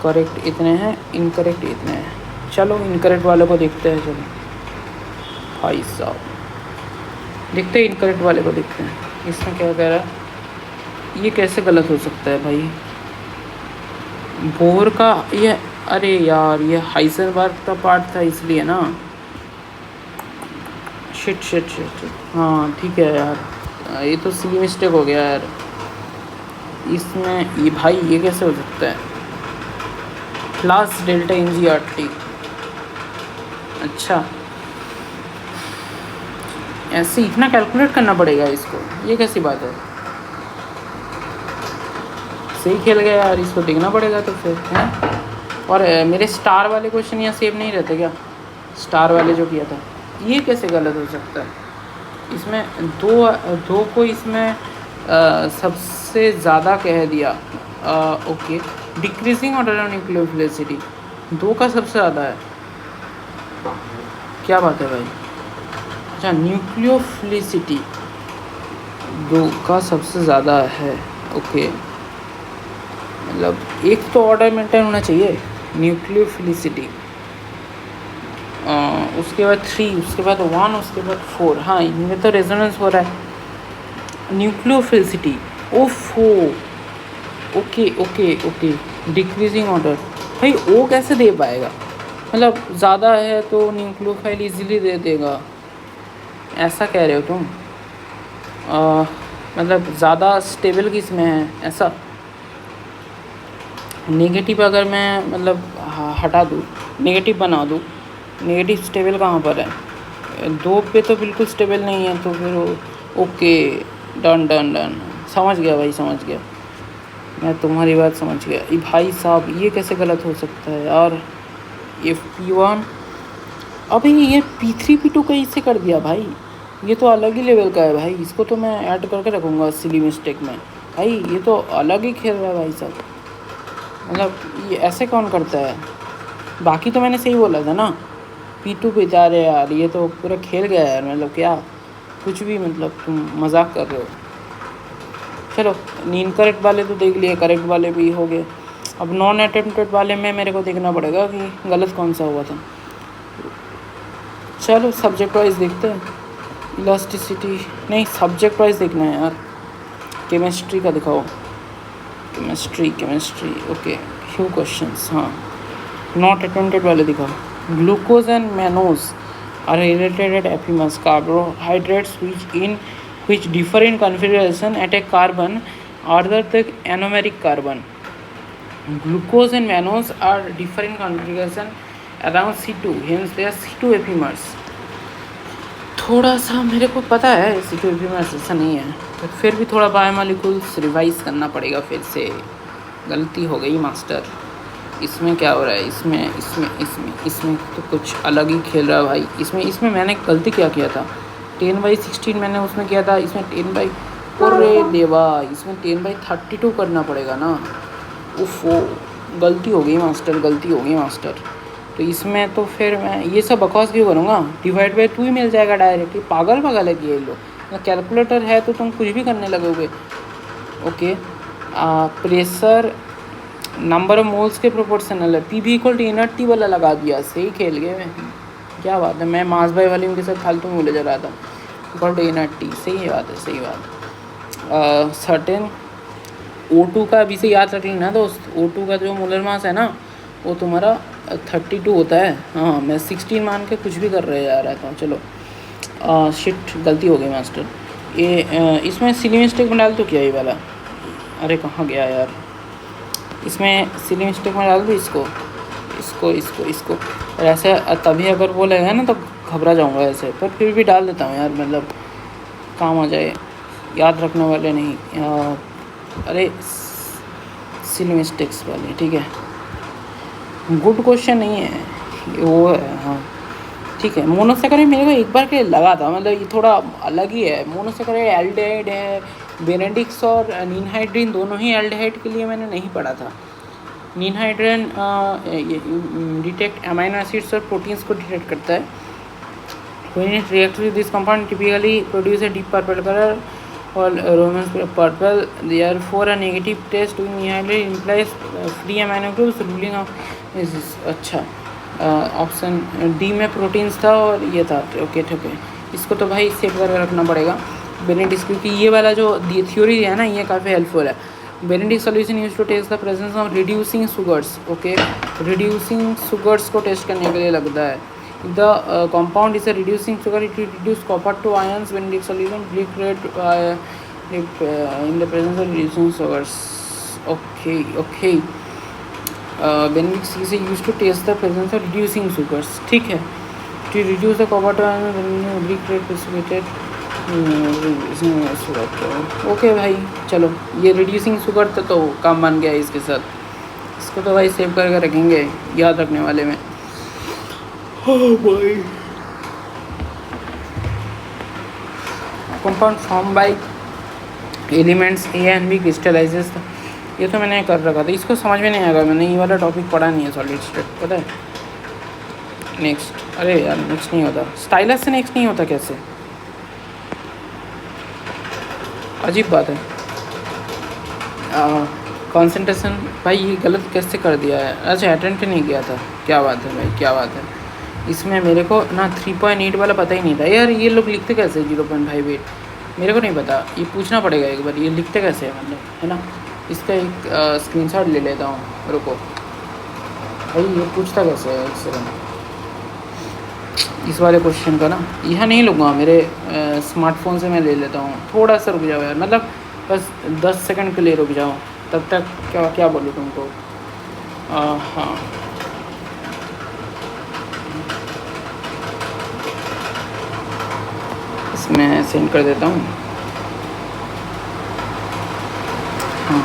करेक्ट इतने हैं, इनकरेक्ट इतने हैं। चलो इनकरेक्ट वालों को देखते हैं, चलो भाई साहब देखते हैं, इनकरेक्ट वाले को देखते हैं, इसमें क्या कह रहा है, ये कैसे गलत हो सकता है भाई, बोर का ये, अरे यार ये हाइसेनबर्ग का पार्ट था इसलिए ना, शिट। हाँ ठीक है यार, ये तो सी मिस्टेक हो गया यार इसमें, ये भाई ये कैसे हो सकता है, प्लस डेल्टा NGRT, अच्छा ऐसे इतना कैलकुलेट करना पड़ेगा इसको, ये कैसी बात है, सही खेल गया यार, इसको देखना पड़ेगा तो फिर है। और मेरे स्टार वाले क्वेश्चन यहाँ सेव नहीं रहते क्या, स्टार वाले जो किया था, ये कैसे गलत हो सकता है, इसमें दो को इसमें सबसे ज़्यादा कह दिया। Okay, decreasing order of nucleophilicity 2 का सबसे ज़्यादा है, क्या बात है भाई, अच्छा न्यूक्लियोफिलिसिटी 2 का सबसे ज़्यादा है। ओके, मतलब एक तो ऑर्डर मेंटेन होना चाहिए, न्यूक्लियोफिलिसिटी, उसके बाद 3, उसके बाद 1, उसके बाद 4, हाँ इनमें तो रेजोनेंस हो रहा है। न्यूक्लियोफिलिसिटी, ओफो, ओके डिक्रीजिंग ऑर्डर, भाई वो कैसे दे पाएगा, मतलब ज़्यादा है तो न्यूक्लियोफाइल इजीली दे देगा, ऐसा कह रहे हो तुम? मतलब ज़्यादा स्टेबल किस में है ऐसा? नेगेटिव अगर मैं मतलब हटा दूँ, नेगेटिव बना दूँ, नेगेटिव स्टेबल कहाँ पर है? 2 पे तो बिल्कुल स्टेबल नहीं है, तो फिर ओके, डन डन डन, समझ गया भाई, समझ गया मैं तुम्हारी बात, समझ गया। ये भाई साहब ये कैसे गलत हो सकता है यार? ये P1, अबे ये P3 P2 कैसे कर दिया भाई? ये तो अलग ही लेवल का है भाई, इसको तो मैं ऐड करके रखूँगा सिली मिस्टेक में। भाई ये तो अलग ही खेल रहा है भाई साहब, मतलब ये ऐसे कौन करता है? बाकी तो मैंने सही बोला था ना, P2 पे जा रहे यार, ये तो पूरा खेल गया यार, मतलब क्या कुछ भी, मतलब तुम मजाक कर रहे हो। चलो इनकरेक्ट वाले तो देख लिए, करेक्ट वाले भी हो गए, अब नॉन अटेम्प्टेड वाले में मेरे को देखना पड़ेगा कि गलत कौन सा हुआ था। चलो सब्जेक्ट वाइज देखते हैं। इलास्टिसिटी नहीं, सब्जेक्ट वाइज देखना है यार। केमिस्ट्री का दिखाओ, केमिस्ट्री ओके, फ्यू क्वेश्चंस, हाँ नॉट अटेम्प्टेड वाले दिखाओ। Glucose and mannose are related at epimers carbohydrates which differ in configuration at a carbon other than anomeric carbon. Glucose and mannose are differ in configuration around C2, hence they are C2 epimers. थोड़ा सा मेरे को पता है C2 epimers ऐसा नहीं है, तो फिर भी थोड़ा बायोमोलिक्यूल्स रिवाइज करना पड़ेगा फिर से। गलती हो गई मास्टर। इसमें क्या हो रहा है? इसमें तो कुछ अलग ही खेल रहा है भाई। इसमें मैंने गलती क्या किया था? 10/16 मैंने उसमें किया था, इसमें 10 अरे देवा, इसमें 10/32 करना पड़ेगा ना। उफ, गलती हो गई मास्टर। तो इसमें तो फिर मैं ये सब बकवास क्यों करूँगा? डिवाइड बाई 2 ही मिल जाएगा डायरेक्ट। पागल है कि ये लोग, कैलकुलेटर है तो तुम कुछ भी करने लगोगे। Okay, pressure number of moles के प्रोपोर्शनल है। पी = इनर्टी वाला लगा दिया, सही खेल गए मैं, क्या बात है। मैं मास बाय वॉल्यूम के साथ फालतू में बोले जा रहा था। = इनर्टी, सही बात है। सर्टेन O2 का अभी से याद रख लेना दोस्त। O2 का जो मोलर मास है ना, वो तुम्हारा 32 होता है। हाँ, मैं 16 मान के कुछ भी कर रहे जा रहा था। चलो शिट, गलती हो गई मास्टर। ये इसमें सिली मिस्टेक में डाल तो क्या ये वाला? अरे कहाँ गया यार? इसमें सिली मिस्टेक में डाल दो इसको। और ऐसे तभी अगर वो लगेगा ना तो घबरा जाऊँगा ऐसे, पर फिर भी डाल देता हूँ यार, मतलब काम आ जाए। याद रखने वाले नहीं, अरे सिली मिस्टेक्स वाले, ठीक है। गुड क्वेश्चन नहीं है वो है, हाँ ठीक है। मोनोसेकेराइड मेरे को एक बार के लगा था, मतलब ये थोड़ा अलग ही है। मोनोसेकेराइड एल्डिहाइड है, बेनेडिक्स और निनहाइड्रीन दोनों ही एल्डिहाइड के लिए मैंने नहीं पढ़ा था। निनहाइड्रीन डिटेक्ट अमाइनो एसिड्स और प्रोटीन्स को डिटेक्ट करता है। When it reacts with this compound, typically produce a deep purple color or Roman purple. Therefore, a negative test to nitrate implies free amino groups ruling out is अच्छा। Option D में proteins था और ये था। Okay ठीक है, इसको तो भाई सेव करके रखना पड़ेगा। बेनेडिक्स, क्योंकि ये वाला जो थ्योरी है ना, ये काफ़ी हेल्पफुल है। Benedict solution use to test the presence of reducing sugars. Okay, reducing sugars को टेस्ट करने के लिए लगता है। The compound is a reducing sugar. It reduces copper to ions when the solution break rate in the presence of reducing sugars. Okay. Benedict is used to test the presence of reducing sugars. ठीक है, to reduce the copper to ions when the break rate precipitated sugar. Okay भाई, चलो ये reducing sugar तो काम बन गया इसके साथ। इसको तो भाई सेव करके रखेंगे याद रखने वाले में। Oh boy. Compound formed by elements A and B crystallizes। ये तो मैंने कर रखा था, इसको समझ में नहीं आएगा, मैंने ये वाला टॉपिक पढ़ा नहीं है सॉलिड स्टेट, पता है। नेक्स्ट, अरे यार नेक्स्ट नहीं होता, स्टाइलस से नेक्स्ट नहीं होता कैसे? अजीब बात है। कॉन्सेंट्रेशन भाई ये गलत कैसे कर दिया है? अच्छा अटेम्प्ट नहीं किया था, क्या बात है भाई, क्या बात है। इसमें मेरे को ना 3.8 वाला पता ही नहीं था यार। ये लोग लिखते कैसे 0.58? मेरे को नहीं पता, ये पूछना पड़ेगा एक बार, ये लिखते कैसे है मतलब, है ना। इसका एक स्क्रीनशॉट ले लेता हूँ, रुको। भाई ये पूछता कैसे है, एक सेकंड। इस वाले क्वेश्चन का ना यहाँ नहीं लूँगा, मेरे स्मार्टफोन से मैं ले लेता हूँ। थोड़ा सा रुक जाओ यार, मतलब बस 10 सेकंड के लिए रुक जाओ, तब तक क्या क्या बोलूँ तुमको। हाँ, इसमें सेंड कर देता हूँ। हाँ,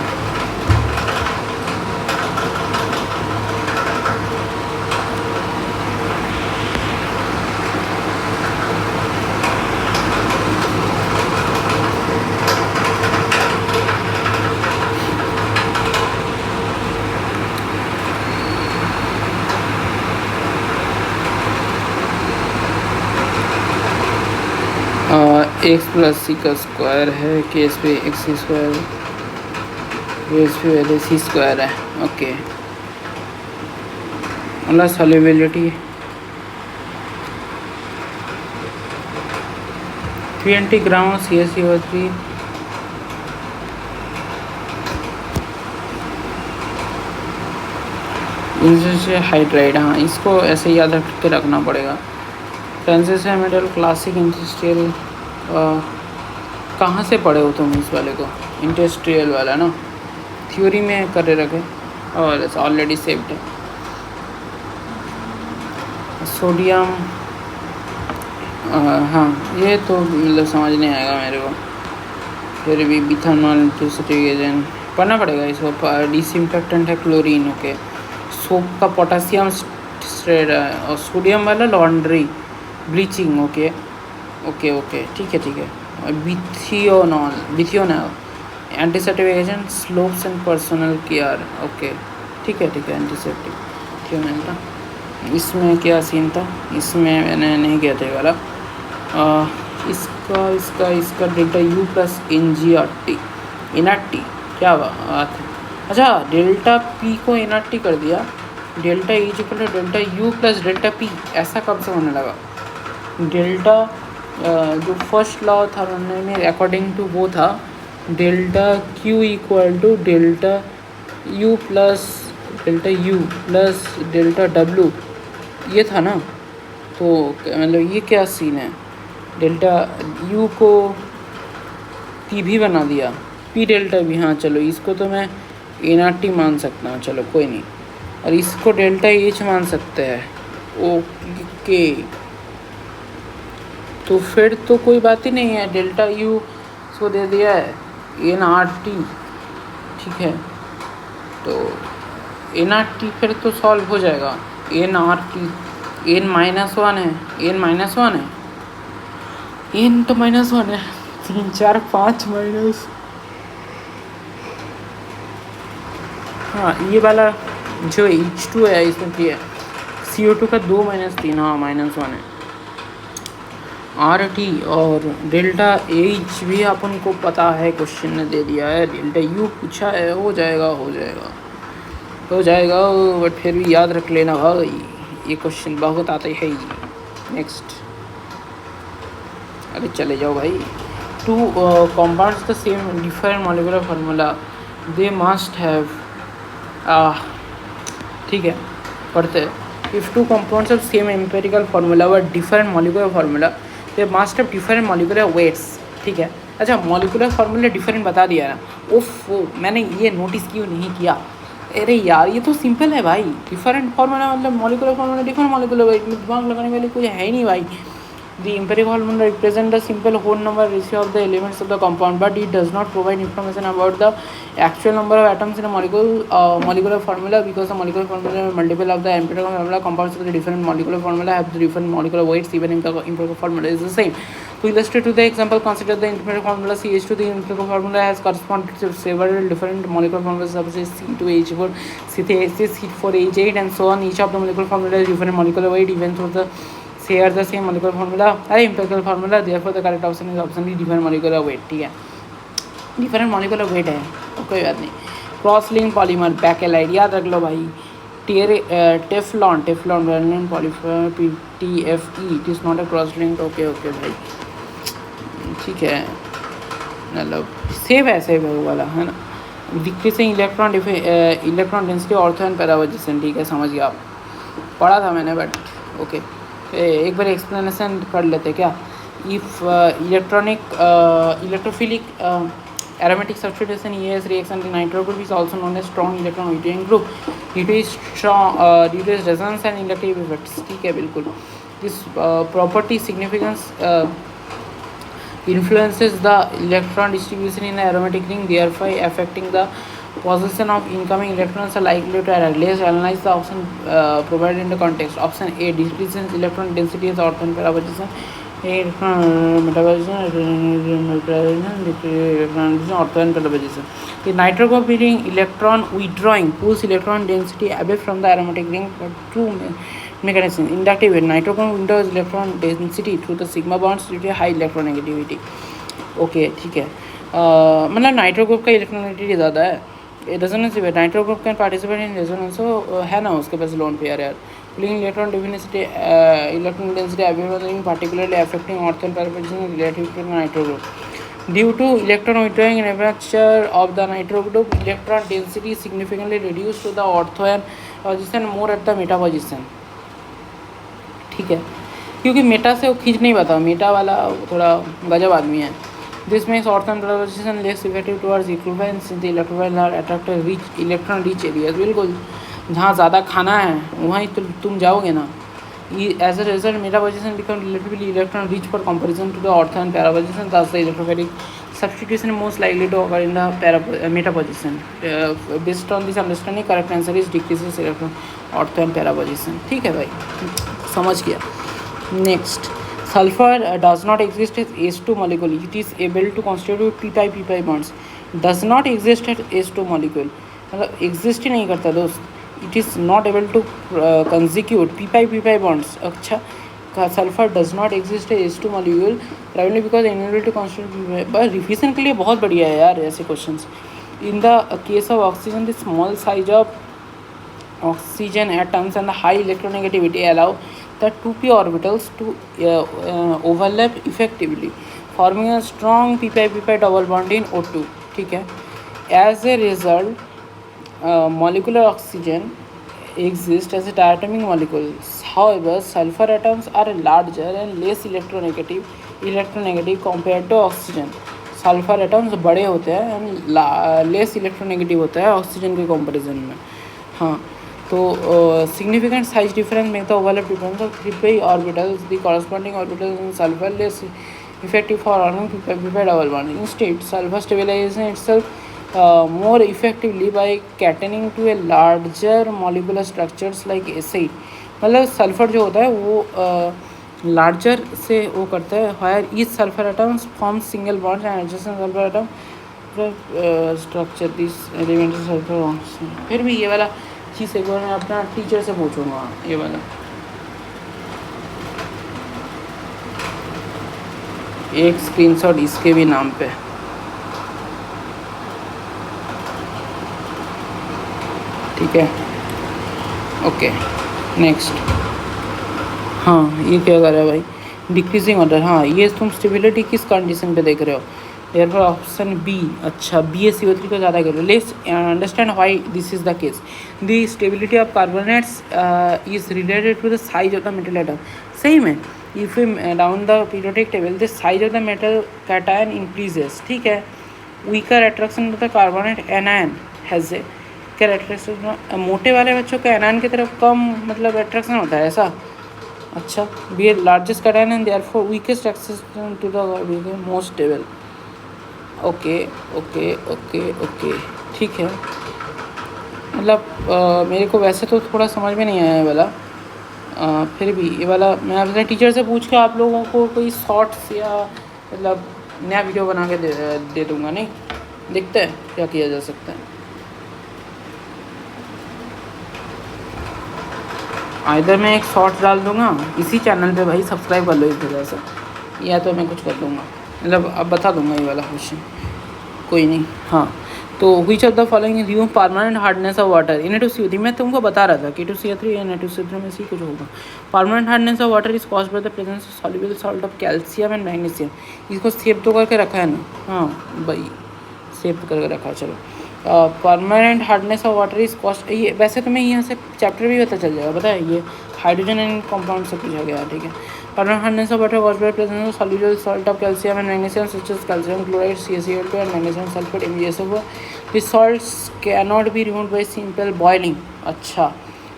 एक्स प्लस सी का स्क्वायर है, के एस पे एक्स सी स्क्वायर, एस पे वैल्यू सी स्क्वायर है। ओके, मतलब सॉल्युबिलिटी 20 ग्राम सी एस CO3 इनसे हाइड्राइड। हाँ, इसको ऐसे याद रख के रखना पड़ेगा। फ्रांसिस मेटल क्लासिक इंडस्ट्रियल, कहाँ से पढ़े हो तुम इस वाले को? इंडस्ट्रियल वाला ना, थ्योरी में करे रखे और ऑलरेडी सेव्ड है। सोडियम, हाँ ये तो मतलब समझ नहीं आएगा मेरे को, फिर भी बिथानॉल इलेक्ट्रिसिटी एजेंट पढ़ना पड़ेगा इसको। डिसइंफेक्टेंट है क्लोरीन। ओके, सोप का पोटासियम स्ट्रेड है, और सोडियम वाला laundry bleaching. Okay okay okay, ठीक है ठीक है। Bithionol antiseptic agent, soaps and personal care. Okay, ठीक है ठीक है, एंटीसेप्टिक थियोनल था। इसमें क्या सीन था, इसमें मैंने नहीं किया था वाला। इसका इसका इसका delta U plus NGRT NRT, क्या बात है। अच्छा, डेल्टा पी को NRT कर दिया, delta is equal to delta U plus delta P, ऐसा कब से होने लगा? डेल्टा जो फर्स्ट लॉ था बनने में अकॉर्डिंग टू वो था delta Q equal to delta U plus delta W, ये था ना। तो मतलब ये क्या सीन है, डेल्टा यू को पी भी बना दिया, पी डेल्टा भी। हाँ चलो, इसको तो मैं NRT मान सकता हूँ, चलो कोई नहीं। और इसको डेल्टा एच मान सकते हैं। ओके, तो फिर तो कोई बात ही नहीं है, डेल्टा यू इसको दे दिया है NRT, ठीक है। तो NRT फिर तो सॉल्व हो जाएगा। NRT n-1 है, n-1 है, n तो -1 है, 3 4 5 माइनस। हाँ, ये वाला जो H2 है इसमें क्या है, CO2 का 2 - 3, हाँ -1 है। RT और डेल्टा H भी अपन को पता है, क्वेश्चन ने दे दिया है। डेल्टा U पूछा है, हो जाएगा बट फिर भी याद रख लेना भाई, ये क्वेश्चन बहुत आते हैं। नेक्स्ट, अरे चले जाओ भाई। 2 compounds the same different molecular formula, they must have, ठीक है पढ़ते हैं। If 2 compounds have same empirical formula but different molecular formula, they must have different molecular weights, ठीक है। अच्छा, molecular formula different बता दिया ना, ओफो मैंने ये नोटिस क्यों नहीं किया। अरे यार, ये तो सिंपल है भाई, डिफरेंट फार्मूला मतलब molecular formula, different molecular weight में दिमाग लगाने वाली कुछ है ही नहीं भाई। The empirical formula represents the simple whole number ratio of the elements of the compound, but it does not provide information about the actual number of atoms in a molecular formula, because the molecular formula is multiple of the empirical formula. Compounds with the different molecular formula have the different molecular weights, even if the empirical formula is the same. To illustrate to the example, consider the empirical formula CH2. The empirical formula has corresponded to several different molecular formulas such as C2H4, C4H8, and so on. Each of the molecular formula has different molecular weight, even though the share the same molecular formula or empirical formula. Therefore the correct option is option D, different molecular weight, ठीक है। Different molecular weight है, कोई बात नहीं। Cross link polymer Bakelite याद रख लो भाई। Teflon well polymer TFE, it is not a cross link. Okay भाई, ठीक है, मतलब सेव है वो वाला, है ना। Decreasing electron density ortho and para position, ठीक है समझ गया, आप पढ़ा था मैंने बट ओके। एक बार एक्सप्लेनेशन कर लेते क्या। If electrophilic aromatic substitution EAS reaction in nitro group is also known as strong electron withdrawing group due to its resonance and inductive effects, ठीक है बिल्कुल। this property significance influences the electron distribution in the aromatic ring, thereby affecting the position of incoming electrons are likely to arrive. Let's analyze the option provided in the context. Option A decreases electron density as ortho and para position. ortho and para position. The nitro being electron withdrawing pulls electron density away from the aromatic ring through mechanism. Inductive nitrogen withdraws electron density through the sigma bonds due to high electronegativity. Okay ठीक है, मतलब nitro group का electronegativity ज़्यादा है। Resonance event nitro group can participate in resonance, है ना उसके पास लोन पेयर यार। Pulling electron deficiency electron density available particularly affecting ortho and para position relative to nitro group due to electron withdrawing nature of the nitro group electron density significantly reduce to the ortho and position more at the meta position, ठीक है, क्योंकि Meta से वो खींच नहीं पाता, Meta वाला थोड़ा गजब आदमी है। This makes ortho and para position less effective towards equivalence since the electrophile are attracted rich electron rich areas, बिल्कुल जहाँ ज़्यादा खाना है वहीं तुम जाओगे ना। As a result meta position become relatively electron rich for comparison to the ortho and para position, thus the electrophoretic substitution most likely to occur in the meta position. Based on this understanding, correct answer is decreases electron ortho and para position, ठीक है भाई, समझ गया। Next, sulphur does not exist as H2 molecule, it is able to constitute p-pi bonds, does not exist as H2 molecule, मतलब exist ही नहीं करता दोस्त। It is not able to conjugate p-pi bonds, अच्छा sulphur does not exist as H2 molecule primarily because enable to constitute, बस revision के लिए बहुत बढ़िया है यार ऐसे questions. In the case of oxygen the small size of oxygen atoms and the high electronegativity allow the 2p orbitals to overlap effectively, forming a strong p-pi double bond in O2, ठीक है। As a result, molecular oxygen exists as a diatomic molecule. However, sulfur atoms are larger and less electronegative compared to oxygen. Sulphur atoms बड़े होते हैं and less electronegative होता है oxygen के comparison में, हाँ। तो significant size difference make the overlap difference of 3p orbitals, the corresponding orbitals in sulfur less effective for forming p-pi double bond. Instead, sulfur stabilizes itself more effectively by catening to a larger molecular structures like acid. मतलब sulphur जो होता है वो larger से वो करता है, higher each sulphur atoms form single bond and adjacent sulphur atom structure this elementary sulphur. फिर भी ये वाला चीज़ एक बार मैं अपना टीचर से पूछूंगा, ये वाला एक स्क्रीनशॉट इसके भी नाम पे, ठीक है ओके। नेक्स्ट, हाँ ये क्या कर रहा है भाई, डिक्रीजिंग ऑर्डर, हाँ ये तुम स्टेबिलिटी किस कंडीशन पे देख रहे हो, therefore ऑप्शन बी, अच्छा BaCO3 को ज़्यादा करो। Let's understand why this is the case. The stability of carbonates is related to the size of the metal atom, सही में if down the periodic table the size of the metal cation increases, ठीक है। Weaker attraction of the carbonate anion has a क्या अट्रैक्शन, मोटे वाले बच्चों का एनायन की तरफ कम मतलब अट्रैक्शन होता है ऐसा, अच्छा। B largest cation and therefore weakest attraction to the most stable, okay okay okay okay ठीक है। मतलब मेरे को वैसे तो थोड़ा समझ में नहीं आया ये वाला, फिर भी ये वाला मैं अपने टीचर से पूछ के आप लोगों को कोई शॉर्ट्स या मतलब नया वीडियो बना के दे दूँगा, नहीं देखते हैं क्या किया जा सकता है। आइधर मैं एक शॉर्ट्स डाल दूँगा इसी चैनल पे भाई, सब्सक्राइब कर लो इस वजह से, या तो मैं कुछ कर दूँगा, मतलब अब बता दूंगा ये वाला क्वेश्चन, कोई नहीं, हाँ। तो which of the following remove permanent hardness of water in H2CO3, मैं तुमको बता रहा था कि H2CO3 या H2CO3 में से कुछ होगा। Permanent hardness of water is caused by the presence of soluble salt of calcium and magnesium, इसको सेव तो करके रखा है ना, हाँ भाई सेव करके रखा है, चलो। Permanent hardness of water is cost, ये वैसे तुम्हें यहाँ से चैप्टर भी पता चल जाएगा, पता है ये हाइड्रोजन एंड कंपाउंड से पूछा गया है, ठीक है। Permanent hardness of water caused by presence of soluble salt of calcium and magnesium such as calcium chloride CaCl2 and magnesium sulphate MgSO4, this salts can not be removed by simple boiling. अच्छा,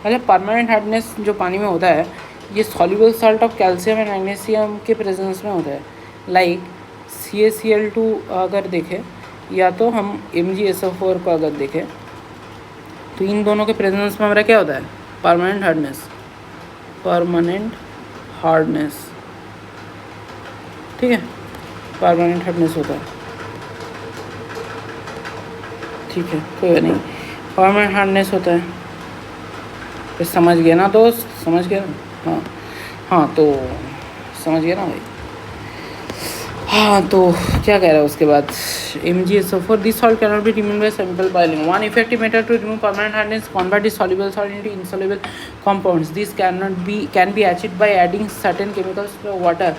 मतलब permanent hardness जो पानी में होता है ये soluble salt of calcium and magnesium के presence में होता है। लाइक CaCl2 अगर देखें या तो हम MgSO4 को अगर देखें तो इन दोनों के प्रेजेंस में हमारा क्या होता है, परमानेंट हार्डनेस, परमानेंट हार्डनेस, ठीक है, परमानेंट हार्डनेस होता है, ठीक है, कोई नहीं, परमानेंट हार्डनेस होता है। तो समझ गया ना दोस्त, समझ गया ना, हाँ हाँ, तो समझ गया ना भाई। हाँ, तो क्या कह रहा है उसके बाद, MgSO4 this salt can not be removed by simple boiling, one effective method to remove permanent hardness convert this soluble salt into insoluble compounds, this can be achieved by adding certain chemicals to water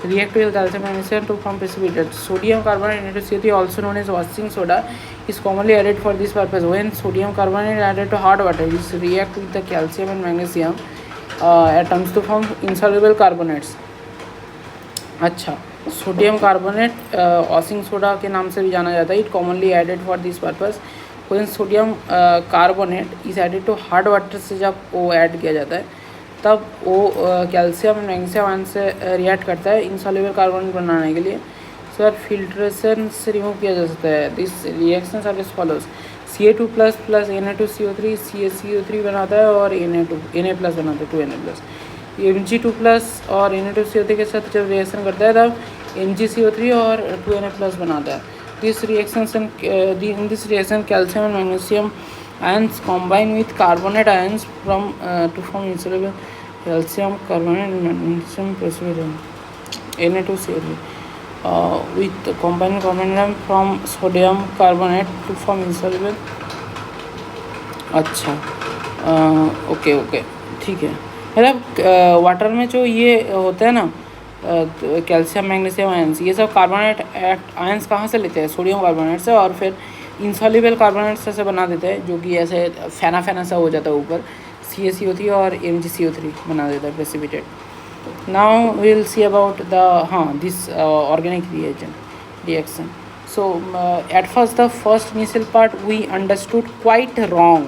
react with calcium magnesium to form precipitate. Sodium carbonate NaCO3, also known as washing soda, is commonly added for this purpose. When sodium carbonate is added to hot water, it react with the calcium and magnesium atoms to form insoluble carbonates. अच्छा, sodium carbonate washing soda के नाम से भी जाना जाता है। It commonly added for this purpose. When sodium carbonate is added to hard water से जब वो ऐड किया जाता है तब वो कैल्शियम मैग्नीशियम आयन से रिएक्ट करता है इनसॉल्युबल कार्बोनेट बनाने के लिए। सर फिल्ट्रेशन से रिमूव किया जा सकता है। This reactions are as follows, Ca2 plus plus Na2CO3 CaCO3 बनाता है और Na बनाता है 2Na+। Mg2 प्लस और Na2CO3 के साथ जब रिएक्शन करता है तब MgCO3 और 2Na+ बनाता है। This reaction calcium and magnesium ions combine with carbonate ions from to form insoluble calcium carbonate and magnesium precipitate Na2CO3 with combined carbonate ion from sodium carbonate to form insoluble। अच्छा, okay ठीक है। मतलब water में जो ये होता है ना कैल्शियम मैग्नीशियम आयंस, ये सब कार्बोनेट आयंस कहाँ से लेते हैं, सोडियम कार्बोनेट से, और फिर इंसॉल्युबल कार्बोनेट से बना देते हैं जो कि ऐसे फेना सा हो जाता है ऊपर, CaCO3 और MgCO3 बना देता है precipitate. Now we will see about the this organic reaction. So at first the first initial part we understood quite wrong.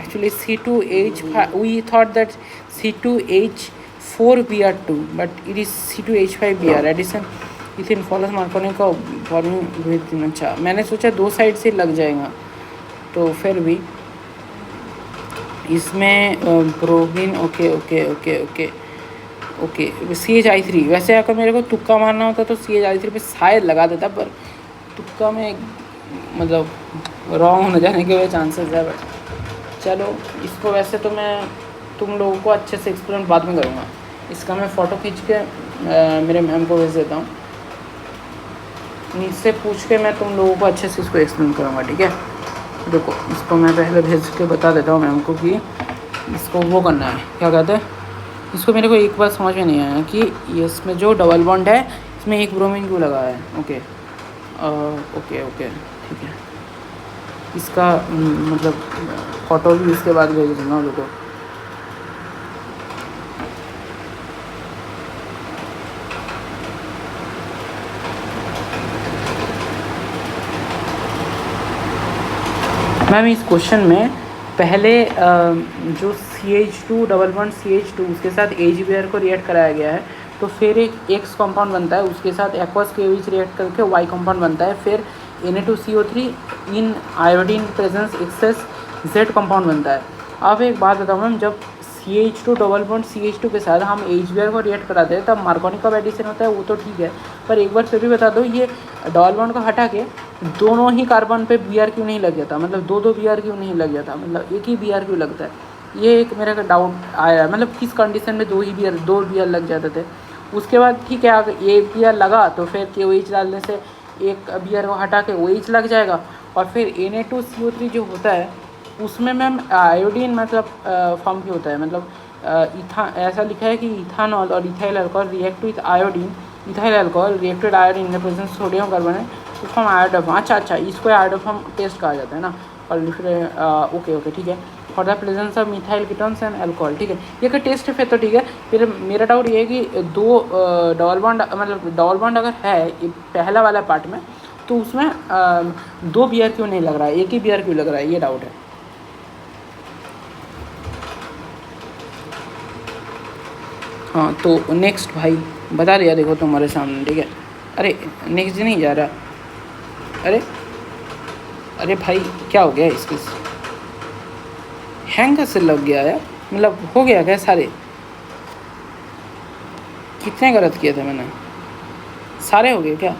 Actually C2H5, we thought that C2H4Br2, but it is C2H5Br addition इथिन follows Markovnikov का forming भेज देना। अच्छा, मैंने सोचा दो side से लग जाएगा, तो फिर भी इसमें ब्रोमीन ओके CH3। वैसे अगर मेरे को तुक्का मारना होता तो CH3 पे शायद लगा देता, पर तुक्का में मतलब रॉन्ग होने जाने के चांसेस है। बट चलो, इसको वैसे तो मैं तुम लोगों को अच्छे से एक्सप्लेन बाद में करूँगा। इसका मैं फ़ोटो खींच के मेरे मैम को भेज देता हूँ, नीचे पूछ के मैं तुम लोगों को अच्छे से इसको एक्सप्लेन करूँगा, ठीक है। देखो, इसको मैं पहले भेज के बता देता हूँ मैम को कि इसको वो करना है, क्या कहते हैं इसको। मेरे को एक बार समझ में नहीं आया कि ये इसमें जो डबल बॉन्ड है इसमें एक ब्रोमीन क्यों लगा है। ओके ठीक है। इसका मतलब फ़ोटो भी इसके बाद भेज दूँगा देखो। मैम इस क्वेश्चन में पहले जो CH2 डबल बॉन्ड CH2 उसके साथ HBr को रिएक्ट कराया गया है, तो फिर एक X कंपाउंड बनता है, उसके साथ एक्वस के बीच रिएक्ट करके Y कंपाउंड बनता है, फिर Na2CO3 in iodine presence excess Z compound बनता है। अब एक बात बताऊँ मैम, जब CH2 डबल बॉन्ड CH2 के साथ हम HBr को रिएक्ट कराते हैं तब मार्कोनी का एडिशन होता है, वो तो ठीक है, पर एक बार फिर भी बता दो ये डबल बॉन्ड को हटा के दोनों ही कार्बन पे Br क्यों नहीं लग जाता, मतलब दो Br क्यों नहीं लग जाता, मतलब एक ही Br क्यों लगता है, ये एक मेरा डाउट आया है। मतलब किस कंडीशन में दो Br लग जाते थे। उसके बाद ठीक है, अगर एक Br लगा तो फिर KOH डालने से एक Br को हटा के OH लग जाएगा, और फिर Na2CO3 जो होता है उसमें मैम आयोडीन मतलब फॉर्म क्यों होता है, मतलब ऐसा लिखा है कि इथानॉल और ethyl alcohol react with iodine, ethyl alcohol react with iodine in the presence sodium carbonate form iodoform, अच्छा इसको आयोडोफॉर्म टेस्ट कहा जाता है ना। और ओके ठीक है। For the presence of methyl ketones and alcohol, ठीक है, ये का टेस्ट है फिर तो ठीक है। फिर मेरा डाउट ये है कि दो डबल बॉन्ड, मतलब डबल बॉन्ड अगर है पहला वाला पार्ट में, तो उसमें 2 बियर क्यों नहीं लग रहा है, एक ही बियर क्यों लग रहा है, ये डाउट है। हाँ तो नेक्स्ट भाई बता दिया, देखो तुम्हारे सामने, ठीक है। अरे नेक्स्ट नहीं जा रहा, अरे भाई क्या हो गया इसके, हैंग कैसे लग गया यार, मतलब हो गया क्या सारे, कितने गलत किए थे मैंने, सारे हो गए क्या,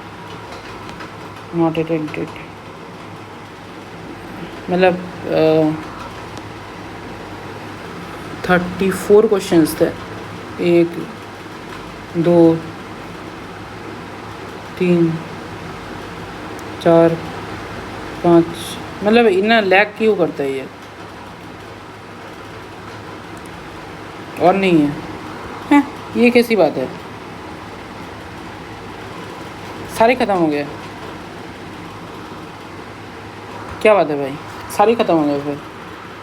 नॉट अटेम्प्टेड, मतलब 34 क्वेश्चंस थे, 1 2 3 4 5, मतलब इतना लैग क्यों करता है ये, और नहीं है, ये कैसी बात है, सारे ख़त्म हो गए, क्या बात है भाई, सारे ख़त्म हो गए फिर।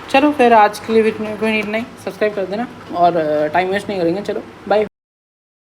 चलो फिर आज के लिए वीडियो को इतना ही, सब्सक्राइब कर देना और टाइम वेस्ट नहीं करेंगे, चलो बाय।